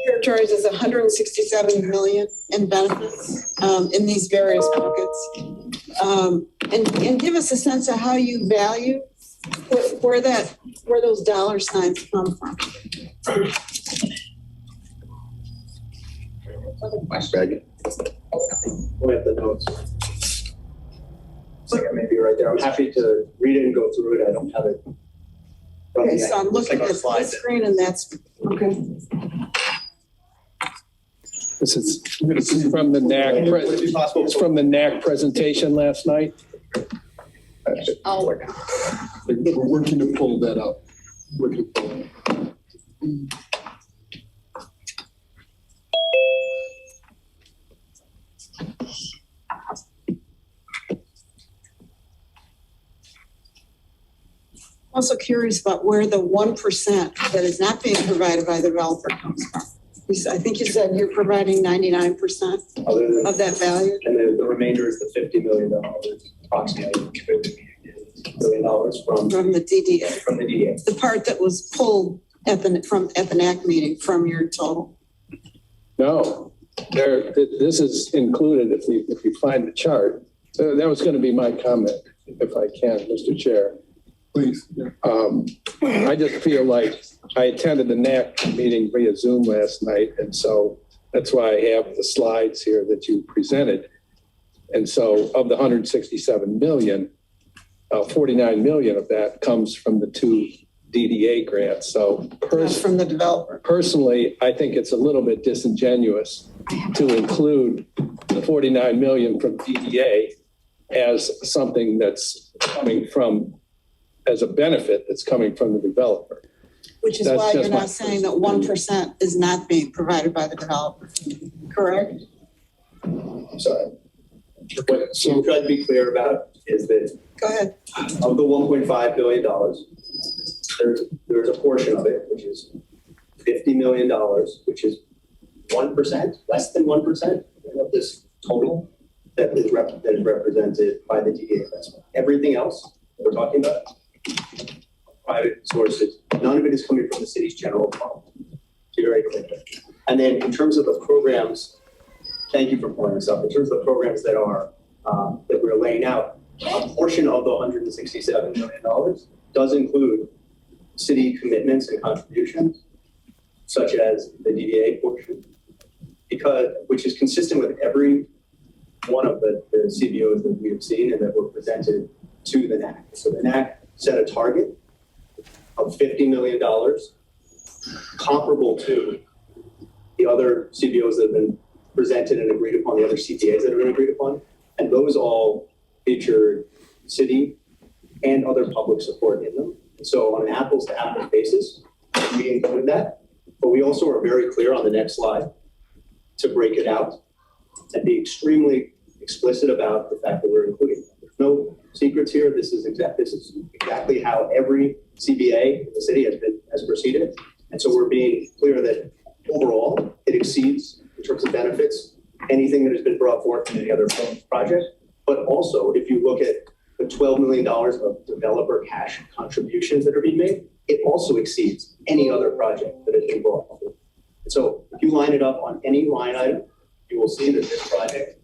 characterized as 167 million in benefits in these various buckets, and give us a sense of how you value where those dollar signs come from. Maggie. We have the notes. Looks like I may be right there. I'm happy to read it and go through it. I don't have it. Okay, so I'm looking at the screen, and that's okay. This is from the NAC. It's from the NAC presentation last night. I'll work on it. We're working to pull that up. Also curious about where the 1% that is not being provided by the developer comes from. I think you said you're providing 99% of that value. And the remainder is the $50 million, approximately $50 million from the DDA. From the DDA. The part that was pulled at the NAC meeting from your total. No, this is included if you find the chart. So that was going to be my comment, if I can, Mr. Chair. Please. I just feel like I attended the NAC meeting via Zoom last night, and so that's why I have the slides here that you presented. And so of the 167 million, 49 million of that comes from the 2 DDA grants. So from the developer. Personally, I think it's a little bit disingenuous to include the 49 million from DDA as something that's coming from, as a benefit that's coming from the developer. Which is why you're not saying that 1% is not being provided by the developer, correct? I'm sorry. What I'm trying to be clear about is that Go ahead. Of the $1.5 billion, there's a portion of it, which is $50 million, which is 1%, less than 1% of this total that is represented by the DDA investment. Everything else that we're talking about, private sources, none of it is coming from the city's general fund. So you're right. And then in terms of the programs, thank you for pointing this up. In terms of the programs that are that we're laying out, a portion of the $167 million does include city commitments and contributions, such as the DDA portion, which is consistent with every one of the CBOs that we have seen and that were presented to the NAC. So the NAC set a target of $50 million, comparable to the other CBOs that have been presented and agreed upon, the other CTAs that have been agreed upon, and those all featured city and other public support in them. So on an apples to apples basis, we include that, but we also are very clear on the next slide to break it out and be extremely explicit about the fact that we're including them. There's no secrets here. This is exactly how every CBA in the city has proceeded. And so we're being clear that overall it exceeds, in terms of benefits, anything that has been brought forth in any other project. But also, if you look at the $12 million of developer cash contributions that are being made, it also exceeds any other project that has been brought forth. And so if you line it up on any line item, you will see that this project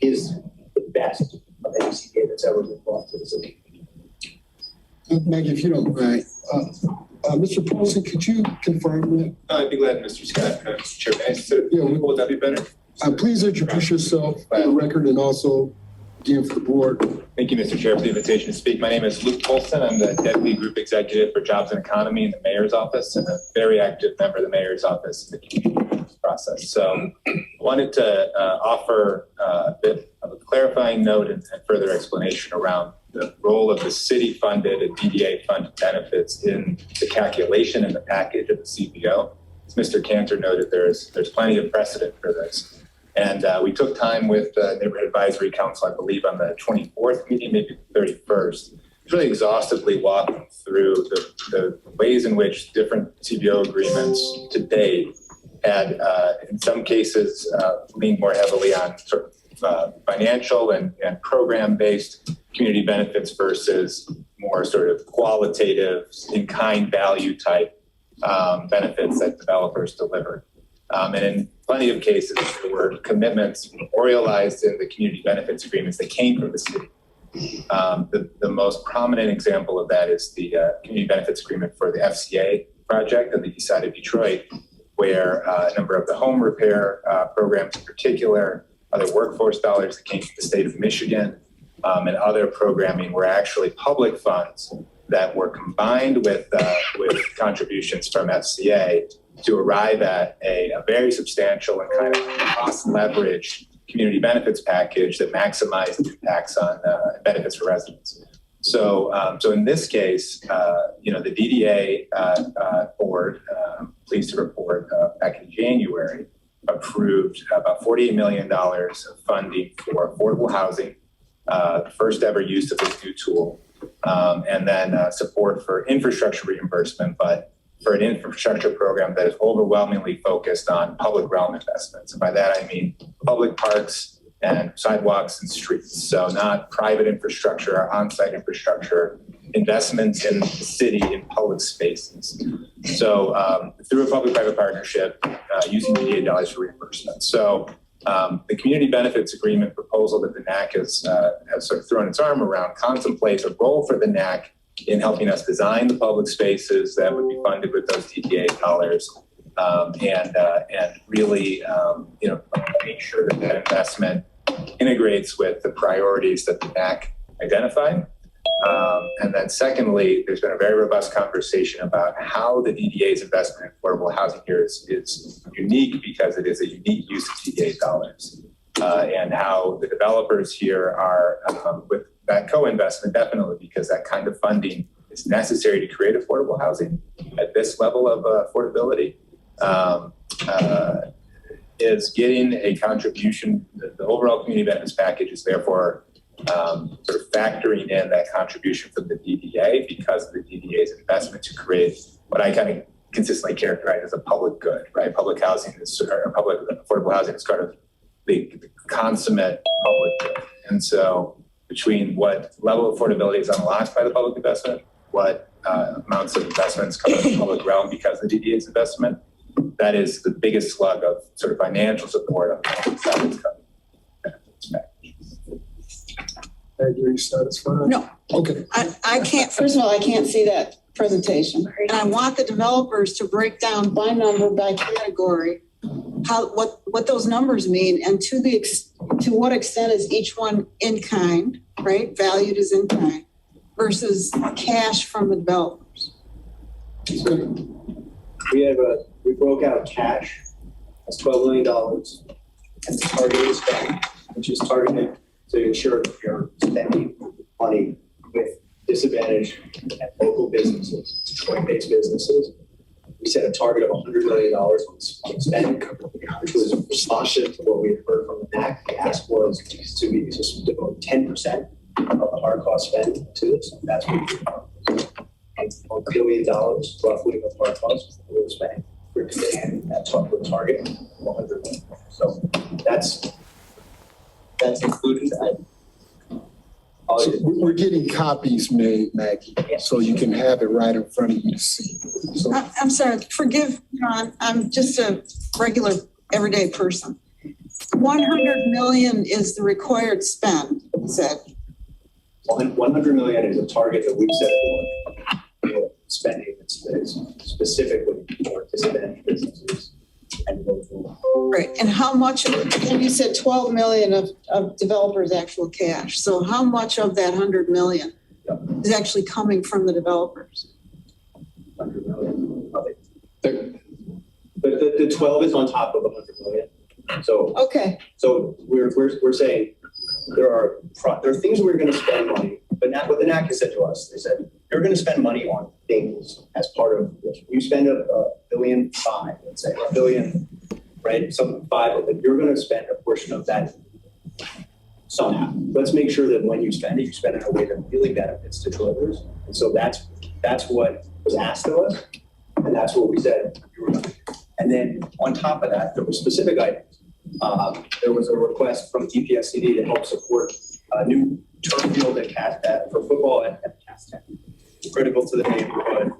is the best of any CPA that's ever been brought to the city. Maggie, if you don't mind, Mr. Paulson, could you confirm that? I'd be glad, Mr. Scott. Chair, may I sit? Yeah, would that be better? Please introduce yourself for the record and also again for the board. Thank you, Mr. Chair, for the invitation to speak. My name is Luke Polson. I'm the Deputy Group Executive for Jobs and Economy in the Mayor's Office and a very active member of the Mayor's Office in the community process. So I wanted to offer a bit of a clarifying note and further explanation around the role of the city-funded and DDA-funded benefits in the calculation and the package of the CBO. As Mr. Cantor noted, there's plenty of precedent for this. And we took time with the Neighborhood Advisory Council, I believe, on the 24th meeting, maybe the 31st, really exhaustively walking through the ways in which different CBO agreements to date had, in some cases, leaned more heavily on sort of financial and program-based community benefits versus more sort of qualitative, in-kind value type benefits that developers deliver. And in plenty of cases, there were commitments memorialized in the community benefits agreements that came from the city. The most prominent example of that is the community benefits agreement for the FCA project on the east side of Detroit, where a number of the home repair programs in particular, other workforce dollars that came from the state of Michigan, and other programming were actually public funds that were combined with contributions from FCA to arrive at a very substantial and kind of cost leverage community benefits package that maximized the impacts on benefits for residents. So in this case, the DDA board, pleased to report, back in January, approved about $48 million of funding for affordable housing, the first ever use of this new tool, and then support for infrastructure reimbursement, but for an infrastructure program that is overwhelmingly focused on public realm investments. And by that, I mean public parks and sidewalks and streets. So not private infrastructure or on-site infrastructure, investments in the city in public spaces. So through a public-private partnership, using DDA dollars for reimbursement. So the community benefits agreement proposal that the NAC has sort of thrown its arm around contemplates a role for the NAC in helping us design the public spaces that would be funded with those DDA dollars, and really, make sure that that investment integrates with the priorities that the NAC identified. And then secondly, there's been a very robust conversation about how the DDA's investment in affordable housing here is unique because it is a unique use of DDA dollars, and how the developers here are with that co-investment, definitely, because that kind of funding is necessary to create affordable housing at this level of affordability, is getting a contribution. The overall community benefits package is therefore sort of factoring in that contribution from the DDA because of the DDA's investment to create what I kind of consistently characterize as a public good, right? Public housing is, or public affordable housing is kind of the consummate public good. And so between what level of affordability is unlocked by the public investment, what amounts of investments come from the public realm because of the DDA's investment, that is the biggest slug of sort of financial support on the public side that's coming. Are you satisfied? No. Okay. I can't, first of all, I can't see that presentation. And I want the developers to break down by number, by category, what those numbers mean, and to what extent is each one in kind, right? Valued as in kind versus cash from the developers. We broke out cash as $12 million and the targeted spend, which is targeted to ensure that you're spending money with disadvantaged and local businesses, Detroit-based businesses. We set a target of $100 million on spend, which was responsive to what we had heard from the NAC. The ask was to be just devote 10% of the hard cost spend to this. And that's what we did. $1 billion roughly of hard costs we were spending. We're committing that's what we're targeting, $100 million. So that's included. So we're getting copies made, Maggie, so you can have it right in front of you to see. So, I'm sorry, forgive, I'm just a regular everyday person. 100 million is the required spend, you said. 100 million is a target that we've set for spending that's specifically for disadvantaged businesses. Right, and how much, and you said 12 million of developers' actual cash. So how much of that 100 million is actually coming from the developers? 100 million of it. The 12 is on top of 100 million. So okay. So we're saying there are things we're going to spend money, but not what the NAC has said to us. They said you're going to spend money on things as part of this. You spend $1.5 billion, let's say $1 billion, right? Some $5 of it. You're going to spend a portion of that somehow. Let's make sure that when you spend it in a way that really benefits Detroiters. And so that's what was asked of us, and that's what we said we were going to do. And then on top of that, there were specific items. There was a request from DPSCD to help support a new turf field at for football at Castan, critical to the neighborhood.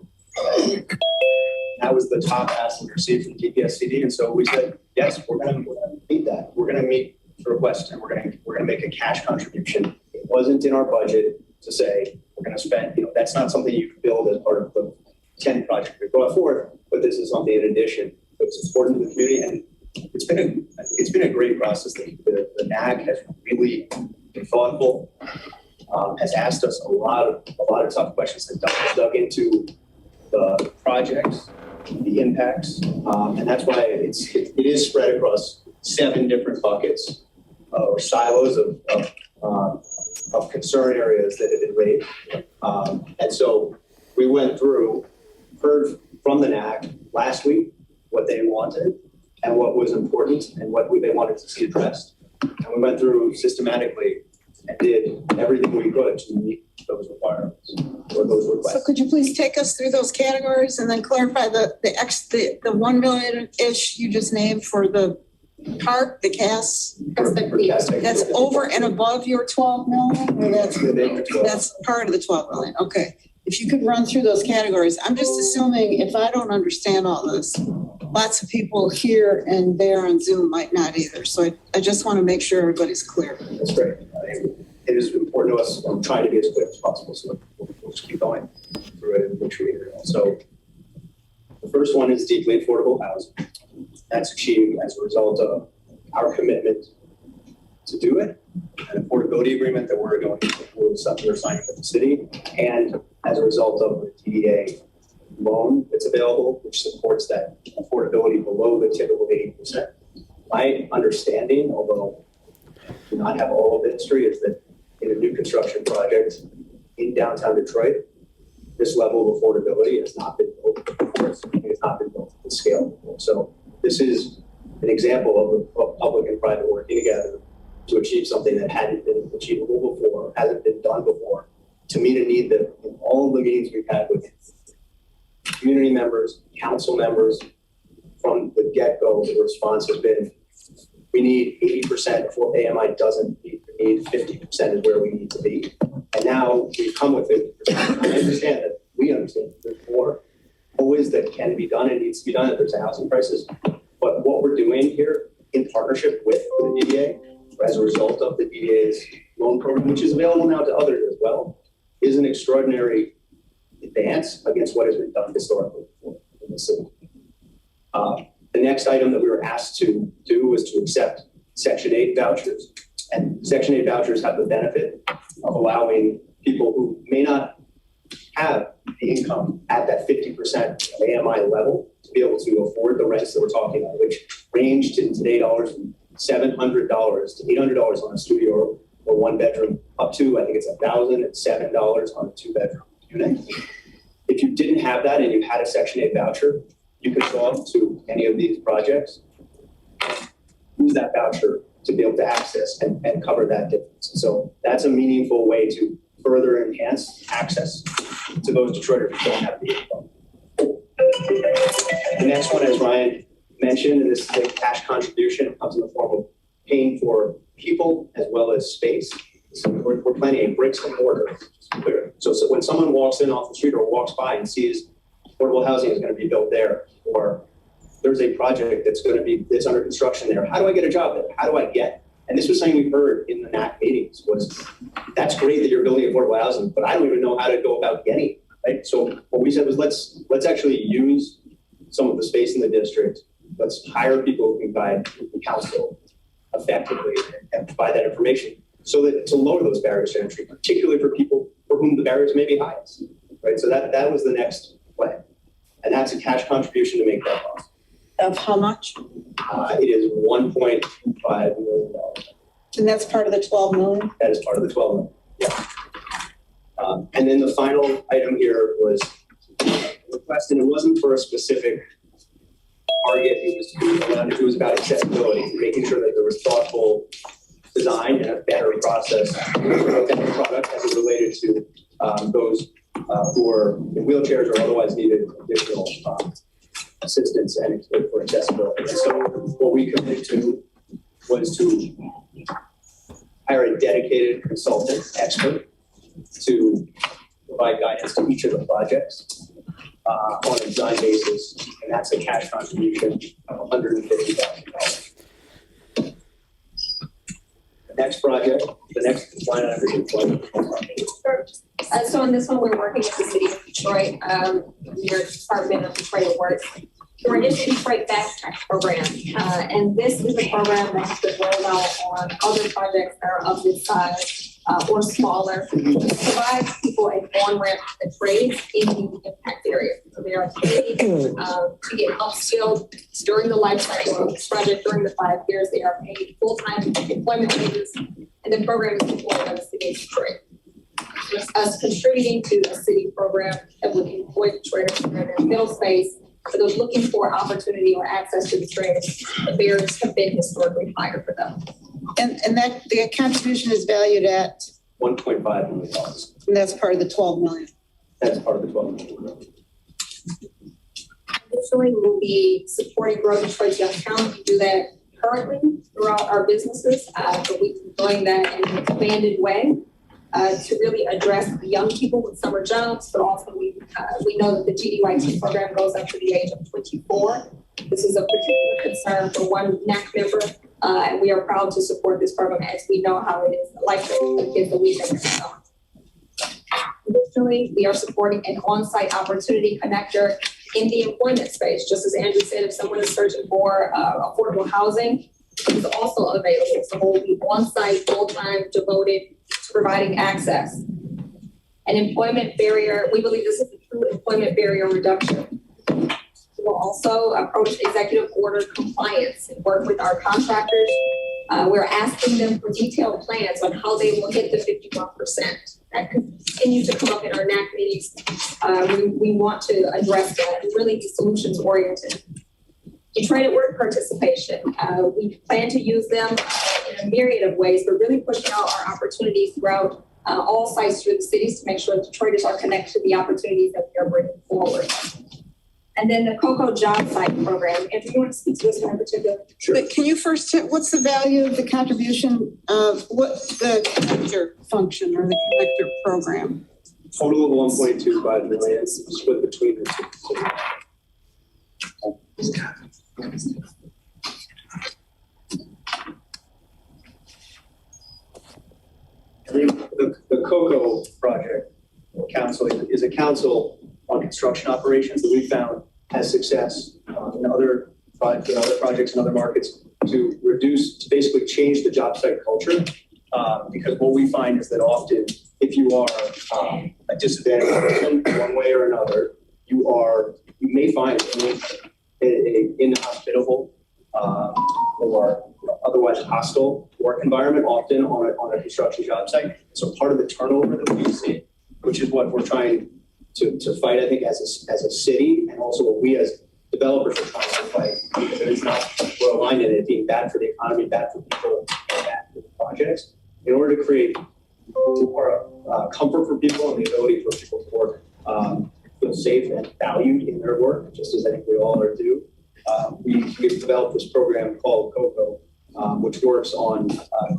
That was the top ask we received from DPSCD, and so we said, yes, we're going to meet that. We're going to meet the request, and we're going to make a cash contribution. It wasn't in our budget to say we're going to spend. That's not something you can build as part of the 10 project we brought forward, but this is something in addition. It's important to the community, and it's been a great process. The NAC has really been thoughtful, has asked us a lot of tough questions, and dug into the projects, the impacts, and that's why it is spread across 7 different buckets or silos of concern areas that have been raised. And so we went through, heard from the NAC last week what they wanted and what was important and what they wanted to see addressed. And we went through systematically and did everything we could to meet those requirements or those requests. So could you please take us through those categories and then clarify the 1 million-ish you just named for the park, the CAS? That's over and above your 12 million, or that's part of the 12 million? Okay. If you could run through those categories. I'm just assuming if I don't understand all this, lots of people here and there on Zoom might not either. So I just want to make sure everybody's clear. That's great. It is important to us. I'm trying to be as clear as possible. So we'll just keep going through it and make sure we get it all. So the first one is deeply affordable housing. That's achieved as a result of our commitment to do it, an affordability agreement that we're signing with the city, and as a result of the TDA loan that's available, which supports that affordability below the typical 80%. My understanding, although I do not have all of the history, is that in a new construction project in downtown Detroit, this level of affordability has not been built before. It has not been built at the scale before. So this is an example of public and private working together to achieve something that hadn't been achievable before, hasn't been done before, to meet a need that in all the meetings we've had with community members, council members, from the get-go, the response has been, we need 80% before AMI doesn't need, we need 50% is where we need to be. And now we've come with it. I understand that, we understand that there's more always that can be done and needs to be done if there's a housing crisis. But what we're doing here in partnership with the DDA, as a result of the DDA's loan program, which is available now to others as well, is an extraordinary advance against what has been done historically in the city. The next item that we were asked to do was to accept Section 8 vouchers. And Section 8 vouchers have the benefit of allowing people who may not have the income at that 50% AMI level to be able to afford the rents that we're talking about, which ranged in today's dollars from $700 to $800 on a studio or 1 bedroom, up to, I think it's $1,007 on a 2-bedroom unit. If you didn't have that and you had a Section 8 voucher, you could go up to any of these projects and use that voucher to be able to access and cover that difference. So that's a meaningful way to further enhance access to those Detroiters who don't have the income. The next one, as Ryan mentioned, and this is a cash contribution, comes in the form of paying for people as well as space. So we're planning a bricks and mortar, just to be clear. So when someone walks in off the street or walks by and sees affordable housing is going to be built there, or there's a project that's under construction there. How do I get a job there? How do I get? And this was something we heard in the NAC meetings was, that's great that you're building affordable housing, but I don't even know how to go about getting it, right? So what we said was let's actually use some of the space in the district. Let's hire people who can guide the council effectively and provide that information so that to lower those barriers to entry, particularly for people for whom the barriers may be highest, right? So that was the next plan. And that's a cash contribution to make that possible. Of how much? It is $1.5 million. And that's part of the 12 million? That is part of the 12 million, yeah. And then the final item here was request, and it wasn't for a specific target. It was about accessibility, making sure that there was thoughtful design and a better process for the product as it related to those who are in wheelchairs or otherwise needed additional assistance and for accessibility. And so what we committed to was to hire a dedicated consultant expert to provide guidance to each of the projects on a design basis, and that's a cash contribution of $150,000. The next project, the next line item is employment. So on this one, we're working with the city of Detroit, your Department of Detroit Works. We're initiating Detroit Fast Track program, and this is a program that has been rolled out on other projects that are of this size or smaller. It provides people an on-ramp to trades in the impact area. So they are paid to get upskilled during the life cycle of this project. During the 5 years, they are paid full-time employment wages, and the program is supported by the city of Detroit. It's us contributing to a city program that would employ Detroiters in their middle space for those looking for opportunity or access to the trades. The barriers have been historically higher for them. And that the contribution is valued at $1.5 million. And that's part of the 12 million. That's part of the 12 million. Additionally, we'll be supporting Grow Detroit Young Talent. We do that currently throughout our businesses, but we've been doing that in an expanded way to really address the young people with summer jobs, but also we know that the GDYT program goes up to the age of 24. This is a particular concern for one NAC member, and we are proud to support this program as we know how it is like the kids that we take care of. Additionally, we are supporting an on-site opportunity connector in the employment space. Just as Andrew said, if someone is searching for affordable housing, it's also available. So we'll be on-site, full-time, devoted to providing access. An employment barrier, we believe this is a true employment barrier reduction. We'll also approach executive order compliance and work with our contractors. We're asking them for detailed plans on how they will hit the 51%. That continues to come up in our NAC meetings. We want to address that and really be solutions oriented. Detroit at Work participation. We plan to use them in a myriad of ways, but really pushing out our opportunities throughout all sites through the cities to make sure that Detroiters are connected to the opportunities that we are bringing forward. And then the COCO job site program. If you want to speak to this one in particular. Sure. But can you first, what's the value of the contribution of what the connector function or the connector program? Total of 1.25 million split between the two. The COCO project council is a council on construction operations that we found has success in other projects in other markets to basically change the job site culture. Because what we find is that often if you are a disadvantaged person one way or another, you may find an inhospitable or otherwise hostile work environment often on a construction job site. So part of the turnover that we see, which is what we're trying to fight, I think, as a city, and also what we as developers are trying to fight, because it is not, we're aligned in it being bad for the economy, bad for people, and bad for the projects. In order to create more comfort for people and the ability for people to feel safe and valued in their work, just as I think we all are due, we've developed this program called COCO, which works on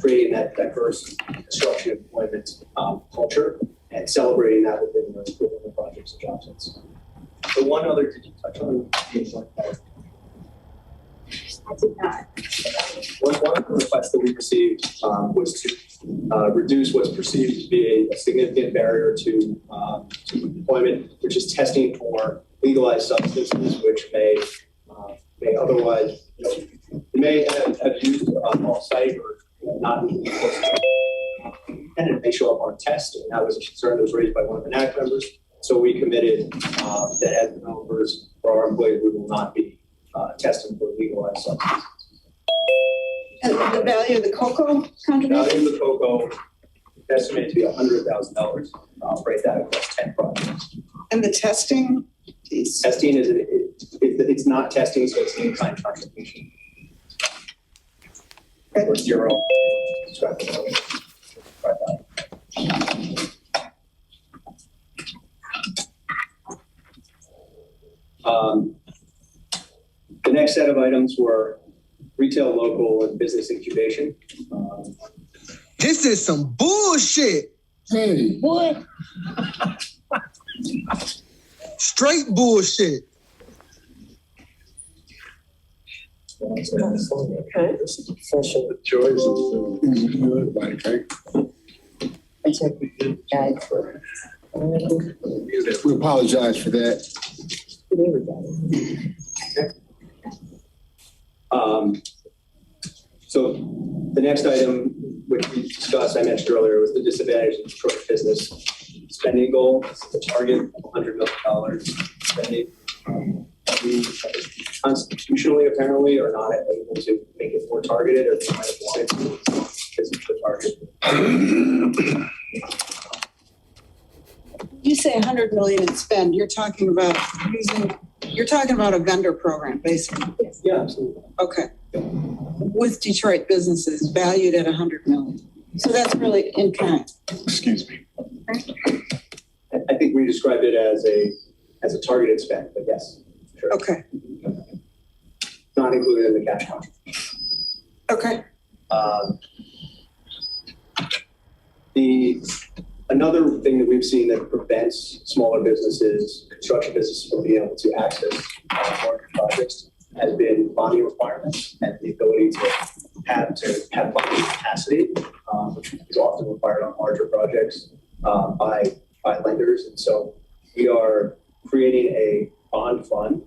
creating that diverse construction employment culture and celebrating that within the projects and job sites. The one other, did you touch on the employment? I did not. One of the requests that we received was to reduce what's perceived to be a significant barrier to employment, which is testing for legalized substances, which may otherwise, you may have used off-site or not. And it may show up on a test, and that was a concern that was raised by one of the NAC members. So we committed that as developers for our employees, we will not be testing for legalized substances. And the value of the cocoa The contribution? value of the cocoa is estimated to be $100,000. I'll break that across 10 projects. And the testing piece? Testing is it's not testing, so it's in-kind contribution. Or zero. The next set of items were retail, local, and business incubation. This is some bullshit. Hey. What? Straight bullshit. Okay. This is official. The joys of we apologize for that. So the next item, which we discussed, I mentioned earlier, was the disadvantage of Detroit business spending goal. The target of $100 million spending. We constitutionally apparently are not able to make it more targeted, or they might have wanted to because it's the target. You say 100 million in spend, you're talking about a vendor program, basically. Yeah, absolutely. Okay. With Detroit businesses valued at 100 million. So that's really in kind. Excuse me. I think we described it as a targeted spend, but yes. Sure. Okay. Not included in the cash contribution. Okay. Another thing that we've seen that prevents smaller businesses, construction businesses, from being able to access larger projects has been bonding requirements and the ability to have bonding capacity, which is often required on larger projects by lenders. And so we are creating a bond fund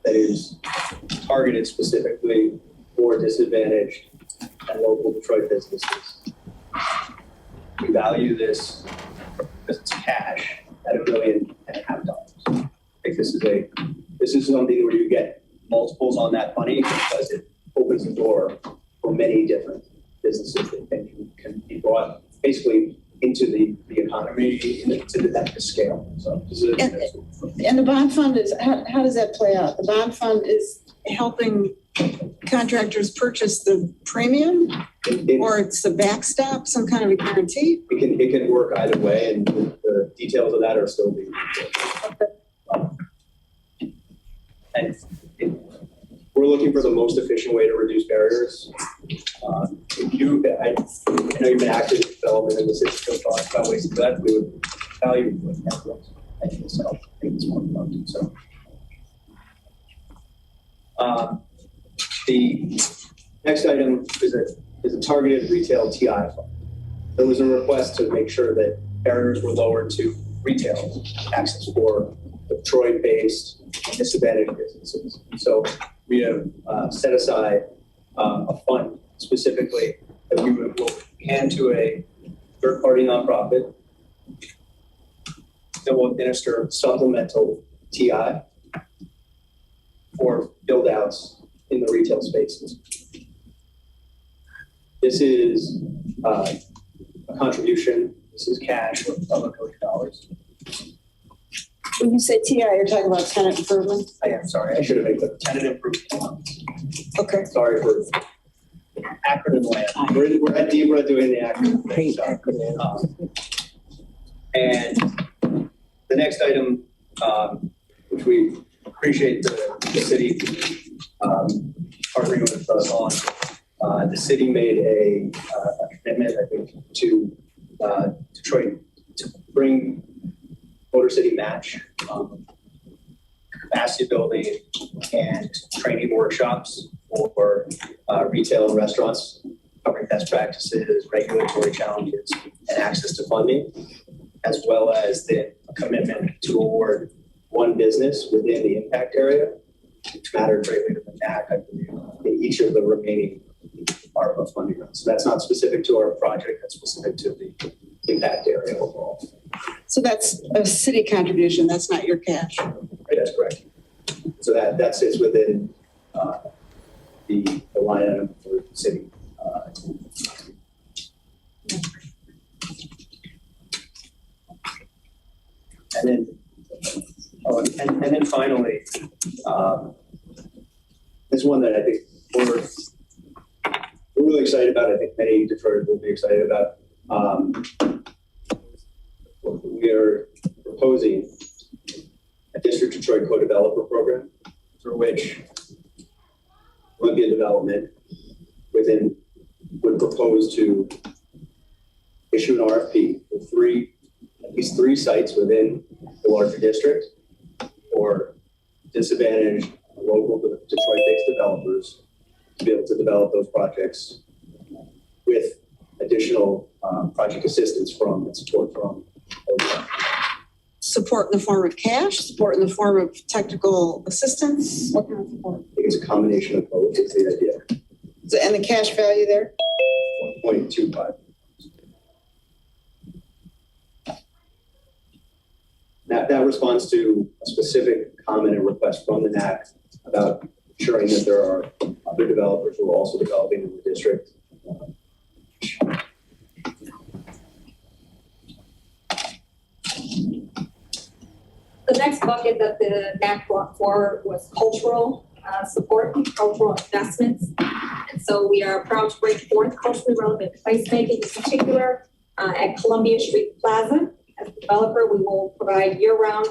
that is targeted specifically for disadvantaged and local Detroit businesses. We value this because it's cash at $1.5 million. I think this is something where you get multiples on that money because it opens the door for many different businesses that can be brought basically into the economy to the scale. So this is and the bond fund is, how does that play out? The bond fund is helping contractors purchase the premium, or it's a backstop, some kind of a guarantee? It can work either way, and the details of that are still being and we're looking for the most efficient way to reduce barriers. I know you've been active in development in the city, so talk about ways to do that. We would value I think it's more important. So the next item is a targeted retail TI fund. There was a request to make sure that barriers were lowered to retail access for Detroit-based disadvantaged businesses. So we have set aside a fund specifically that we will hand to a third-party nonprofit that will administer supplemental TI for build-outs in the retail spaces. This is a contribution. This is cash of $1 million. When you say TI, you're talking about tenant improvement? I am sorry. I should have made the tenant improvement. Okay. Sorry for acronym land. We're at DBRA doing the acronym. Great acronym. And the next item, which we appreciate the city partnering with us on, the city made a commitment, I think, to Detroit to bring Motor City Match, capacity building, and training workshops for retail and restaurants, covering best practices, regulatory challenges, and access to funding, as well as the commitment to award one business within the impact area, which mattered greatly to the NAC, I believe, in each of the remaining ARPA funding rounds. So that's not specific to our project, that's specific to the impact area overall. So that's a city contribution, that's not your cash. Right, that's correct. So that sits within the line item for the city. And then finally, this one that I think we're really excited about. I think many Detroiters will be excited about. We are proposing a District Detroit co-developer program through which Olympia Development would propose to issue an RFP for at least three sites within the larger district or disadvantaged local Detroit-based developers to be able to develop those projects with additional project assistance from and support from ODA. Support in the form of cash, support in the form of technical assistance? What kind of support? I think it's a combination of both, is the idea. And the cash value there? 1.25. That responds to a specific comment and request from the NAC about ensuring that there are other developers who are also developing in the district. The next bucket that the NAC brought forward was cultural support, cultural investments. And so we are proud to bring forth culturally relevant placemaking, in particular at Columbia Street Plaza. As a developer, we will provide year-round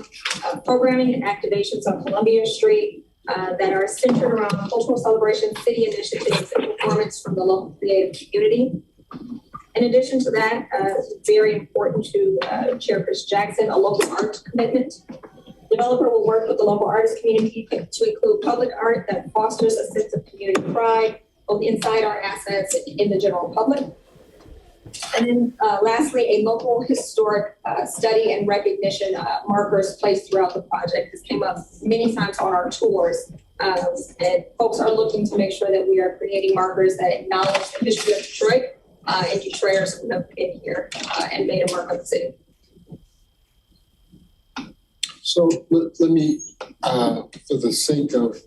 programming and activations on Columbia Street that are centered around cultural celebration, city initiatives, and performance from the local creative community. In addition to that, very important to Chair Chris Jackson, a local art commitment. Developer will work with the local artist community to include public art that fosters a sense of community pride, both inside our assets and in the general public. And then lastly, a local historic study and recognition markers placed throughout the project. This came up many times on our tours. And folks are looking to make sure that we are creating markers that acknowledge the history of Detroit and Detroiters who have been here and made a mark on the city. So let me, for the sake of,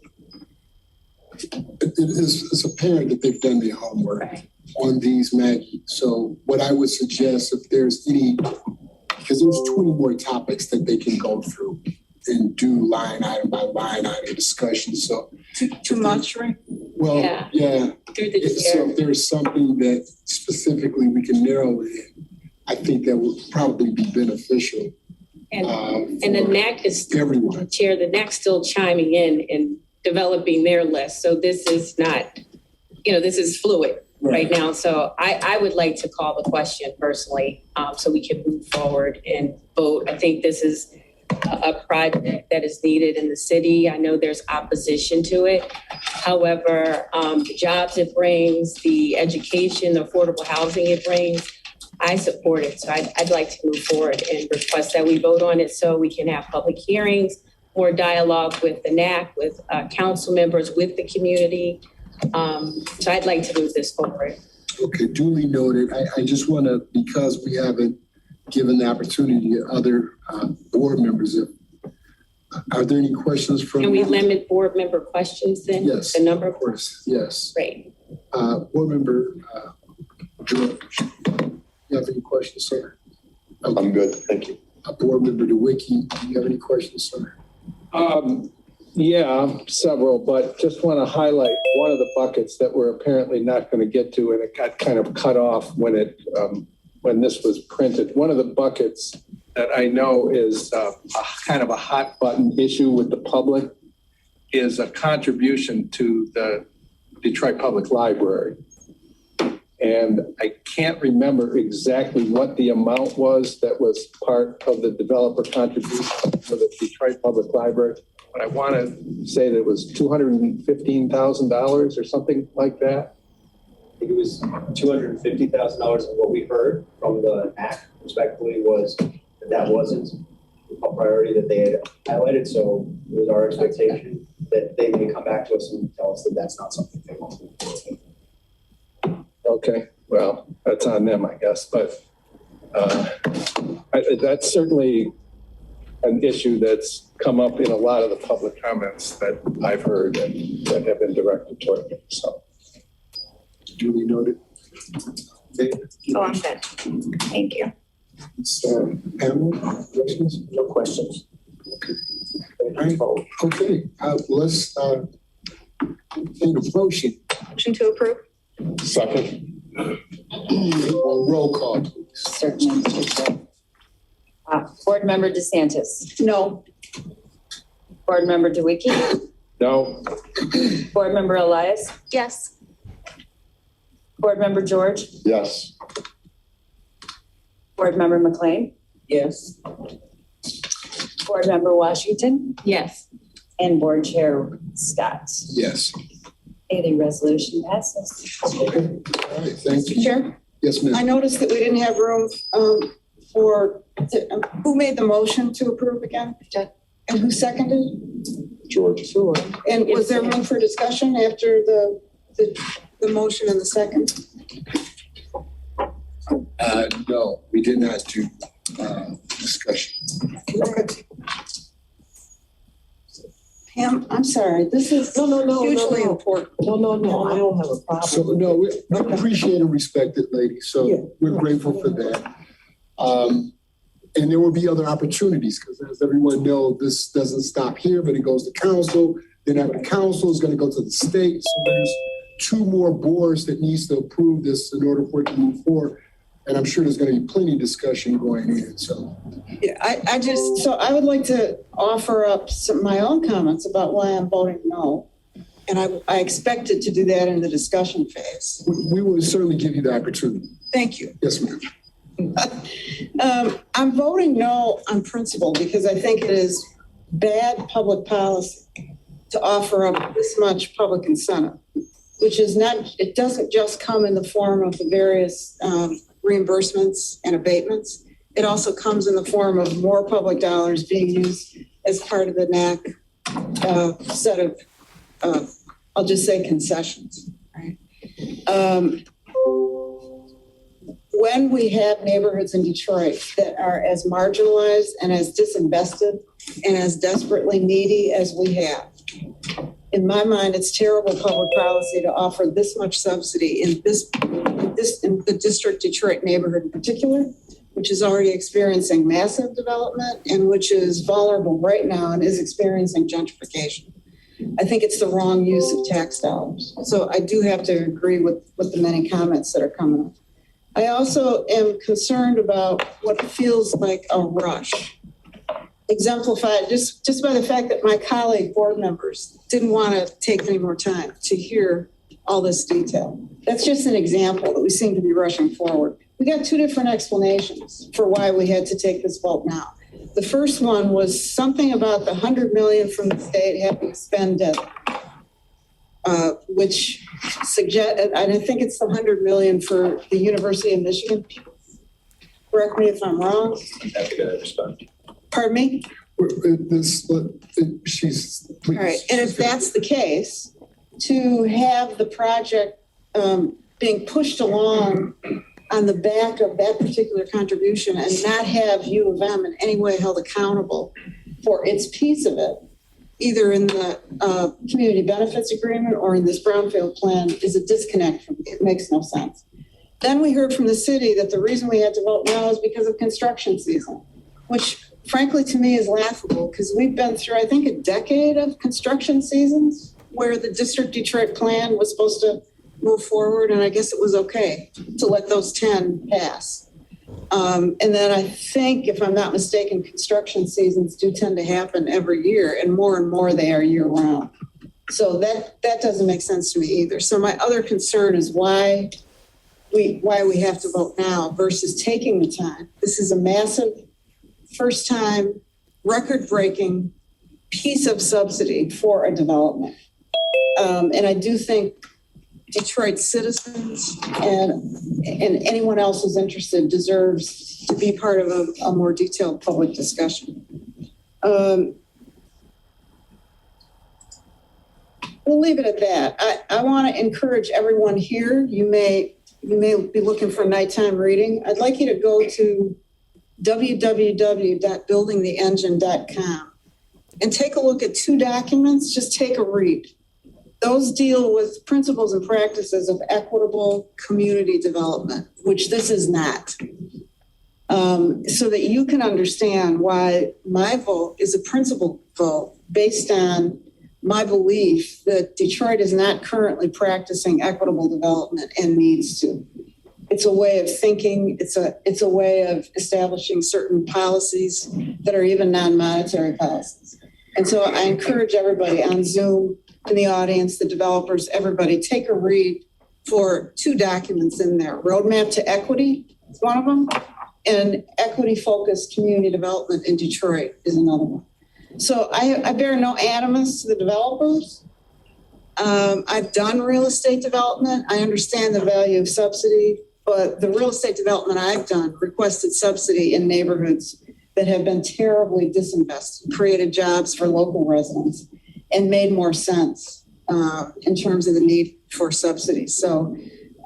it's apparent that they've done their homework on these, Maggie. So what I would suggest, if there's any, because there's 20 more topics that they can go through and do line item by line item discussion. So too much, right? Well, yeah. So if there's something that specifically we can narrow in, I think that would probably be beneficial. And the NAC is, everyone. Chair, the NAC still chiming in and developing their list. So this is not, this is fluid right now. So I would like to call the question personally so we can move forward and vote. I think this is a project that is needed in the city. I know there's opposition to it. However, the jobs it brings, the education, the affordable housing it brings, I support it. So I'd like to move forward and request that we vote on it so we can have public hearings, more dialogue with the NAC, with council members, with the community. So I'd like to move this forward. Okay, duly noted. I just want to, because we haven't given the opportunity to other board members, are there any questions from? Can we limit board member questions then? Yes, the number of course, yes. Great. Board member George. You have any questions, sir? Okay. I'm good, thank you. Board member DeWicki, do you have any questions, sir? Yeah, several, but just want to highlight one of the buckets that we're apparently not going to get to, and it got kind of cut off when this was printed. One of the buckets that I know is a kind of a hot button issue with the public is a contribution to the Detroit Public Library. And I can't remember exactly what the amount was that was part of the developer contribution for the Detroit Public Library. but I want to say that it was $215,000 or something like that. I think it was $250,000, and what we heard from the NAC respectively was that wasn't a priority that they had highlighted. So it was our expectation that they may come back to us and tell us that that's not something they want to do. Okay, well, that's on them, I guess, but that's certainly an issue that's come up in a lot of the public comments that I've heard and that have been directed toward me, so. Duly noted. Oh, I'm good. Thank you. Pamela, questions? No questions. All right. Okay, let's take a motion. Motion to approve? Second. Roll call, please. Certainly, Mr. Chair. Board Member DeSantis. No. Board Member DeWicki. No. Board Member Elias. Yes. Board Member George. Yes. Board Member McLean. Yes. Board Member Washington. Yes. And Board Chair Scott. Yes. Okay, the resolution passes. Okay, all right, thank you. Chair, Yes, ma'am. I noticed that we didn't have room who made the motion to approve again? And who seconded? George. And was there room for discussion after the motion and the second? No, we did not do discussion. Okay. Pam, I'm sorry, this is hugely important. No, I don't have a problem. So, no, we appreciate and respect it, ladies, so we're grateful for that. And there will be other opportunities, because as everyone knows, this doesn't stop here, but it goes to council. Then after council, it's going to go to the state. So there's 2 more boards that needs to approve this in order for it to move forward. And I'm sure there's going to be plenty of discussion going in, so. Yeah, I would like to offer up my own comments about why I'm voting no. And I expected to do that in the discussion phase. We will certainly give you the opportunity. Thank you. Yes, ma'am. I'm voting no on principle because I think it is bad public policy to offer up this much public incentive, which is not, it doesn't just come in the form of the various reimbursements and abatements. It also comes in the form of more public dollars being used as part of the NAC set of, I'll just say concessions, right? When we have neighborhoods in Detroit that are as marginalized and as disinvested and as desperately needy as we have, in my mind, it's terrible public policy to offer this much subsidy in the District Detroit neighborhood in particular, which is already experiencing massive development and which is vulnerable right now and is experiencing gentrification. I think it's the wrong use of tax dollars. So I do have to agree with the many comments that are coming up. I also am concerned about what feels like a rush, exemplified just by the fact that my colleague board members didn't want to take any more time to hear all this detail. That's just an example that we seem to be rushing forward. We got 2 different explanations for why we had to take this vote now. The first one was something about the $100 million from the state having to spend deadline. Which suggest, I think it's the $100 million for the University of Michigan. Correct me if I'm wrong. Happy to respond. Pardon me? She's. All right, and if that's the case, to have the project being pushed along on the back of that particular contribution and not have U of M in any way held accountable for its piece of it, either in the community benefits agreement or in this brownfield plan, is a disconnect from me. It makes no sense. Then we heard from the city that the reason we had to vote now is because of construction season, which frankly to me is laughable because we've been through, I think, a decade of construction seasons where the District Detroit plan was supposed to move forward, and I guess it was okay to let those 10 pass. And then I think, if I'm not mistaken, construction seasons do tend to happen every year, and more they are year round. So that doesn't make sense to me either. So my other concern is why we have to vote now versus taking the time. This is a massive, first time, record-breaking piece of subsidy for a development. And I do think Detroit citizens and anyone else who's interested deserves to be part of a more detailed public discussion. We'll leave it at that. I want to encourage everyone here. You may be looking for nighttime reading. I'd like you to go to www.buildingtheengine.com and take a look at 2 documents. Just take a read. Those deal with principles and practices of equitable community development, which this is not. So that you can understand why my vote is a principled vote based on my belief that Detroit is not currently practicing equitable development and needs to. It's a way of thinking. It's a way of establishing certain policies that are even non-monetary policies. And so I encourage everybody on Zoom, in the audience, the developers, everybody, take a read for 2 documents in there. Roadmap to Equity is one of them, and Equity-Focused Community Development in Detroit is another one. So I bear no animus to the developers. I've done real estate development. I understand the value of subsidy, but the real estate development I've done requested subsidy in neighborhoods that have been terribly disinvested, created jobs for local residents, and made more sense in terms of the need for subsidies. So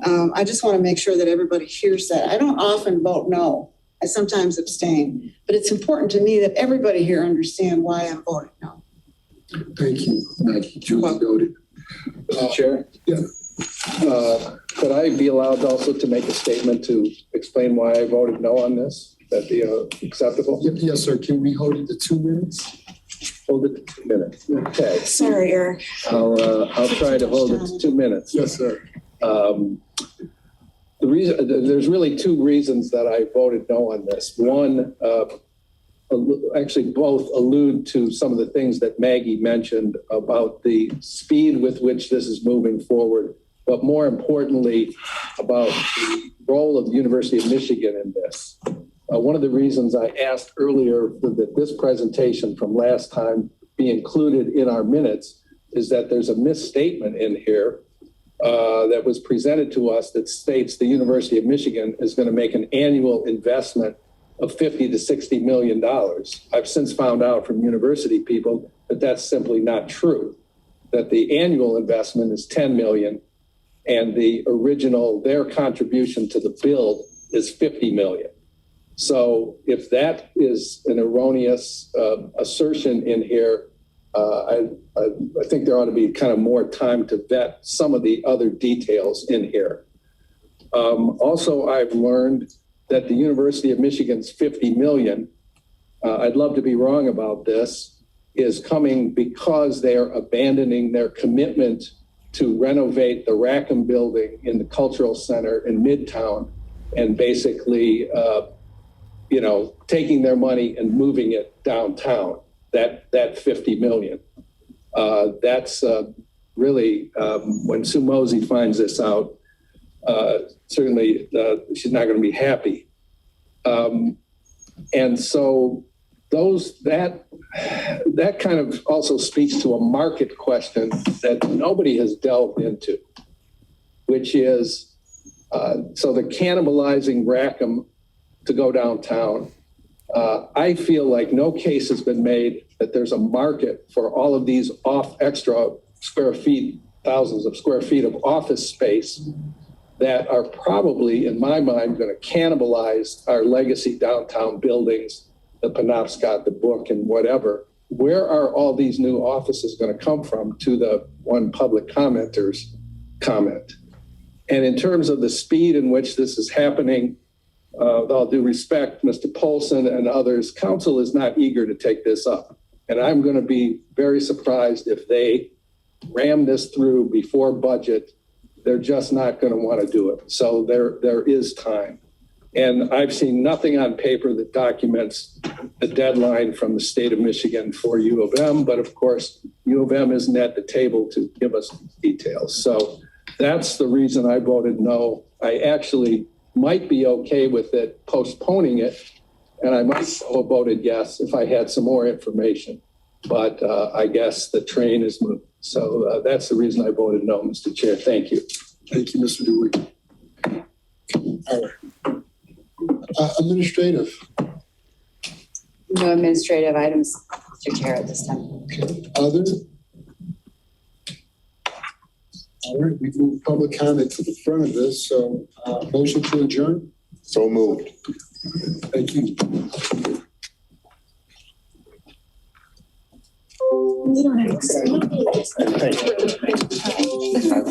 I just want to make sure that everybody hears that. I don't often vote no. I sometimes abstain, but it's important to me that everybody here understand why I'm voting no. Thank you. Thank you. Julie noted. Mr. Chair? Yeah. Could I be allowed also to make a statement to explain why I voted no on this? Would that be acceptable? Yes, sir. Can we hold it to 2 minutes? Hold it to 2 minutes. Okay. Sorry, Eric. I'll try to hold it to 2 minutes. Yes, sir. The reason, there's really 2 reasons that I voted no on this. One, actually both allude to some of the things that Maggie mentioned about the speed with which this is moving forward, but more importantly, about the role of the University of Michigan in this. One of the reasons I asked earlier that this presentation from last time be included in our minutes is that there's a misstatement in here that was presented to us that states the University of Michigan is going to make an annual investment of $50 to $60 million. I've since found out from university people that that's simply not true, that the annual investment is $10 million and the original, their contribution to the build is $50 million. So if that is an erroneous assertion in here, I think there ought to be kind of more time to vet some of the other details in here. Also, I've learned that the University of Michigan's $50 million, I'd love to be wrong about this, is coming because they are abandoning their commitment to renovate the Rackham building in the Cultural Center in Midtown and basically, taking their money and moving it downtown. That $50 million. That's really, when Sue Mosey finds this out, certainly she's not going to be happy. And so that kind of also speaks to a market question that nobody has delved into, which is, so the cannibalizing Rackham to go downtown. I feel like no case has been made that there's a market for all of these extra square feet, thousands of square feet of office space that are probably, in my mind, going to cannibalize our legacy downtown buildings, the Penobscot, the Book, and whatever. Where are all these new offices going to come from, to the one public commenter's comment? And in terms of the speed in which this is happening, with all due respect, Mr. Polson and others, council is not eager to take this up. And I'm going to be very surprised if they ram this through before budget. They're just not going to want to do it. So there is time. And I've seen nothing on paper that documents the deadline from the state of Michigan for U of M, but of course, U of M isn't at the table to give us details. So that's the reason I voted no. I actually might be okay with it postponing it, and I might have voted yes if I had some more information. but I guess the train is moving. So that's the reason I voted no, Mr. Chair. Thank you. Thank you, Mr. Dewey. All right. Administrative. No administrative items, Mr. Chair, at this time. Okay. Other? All right, we've moved public comment to the front of this, so motion to adjourn? So moved. Thank you. We don't have to. Thank you.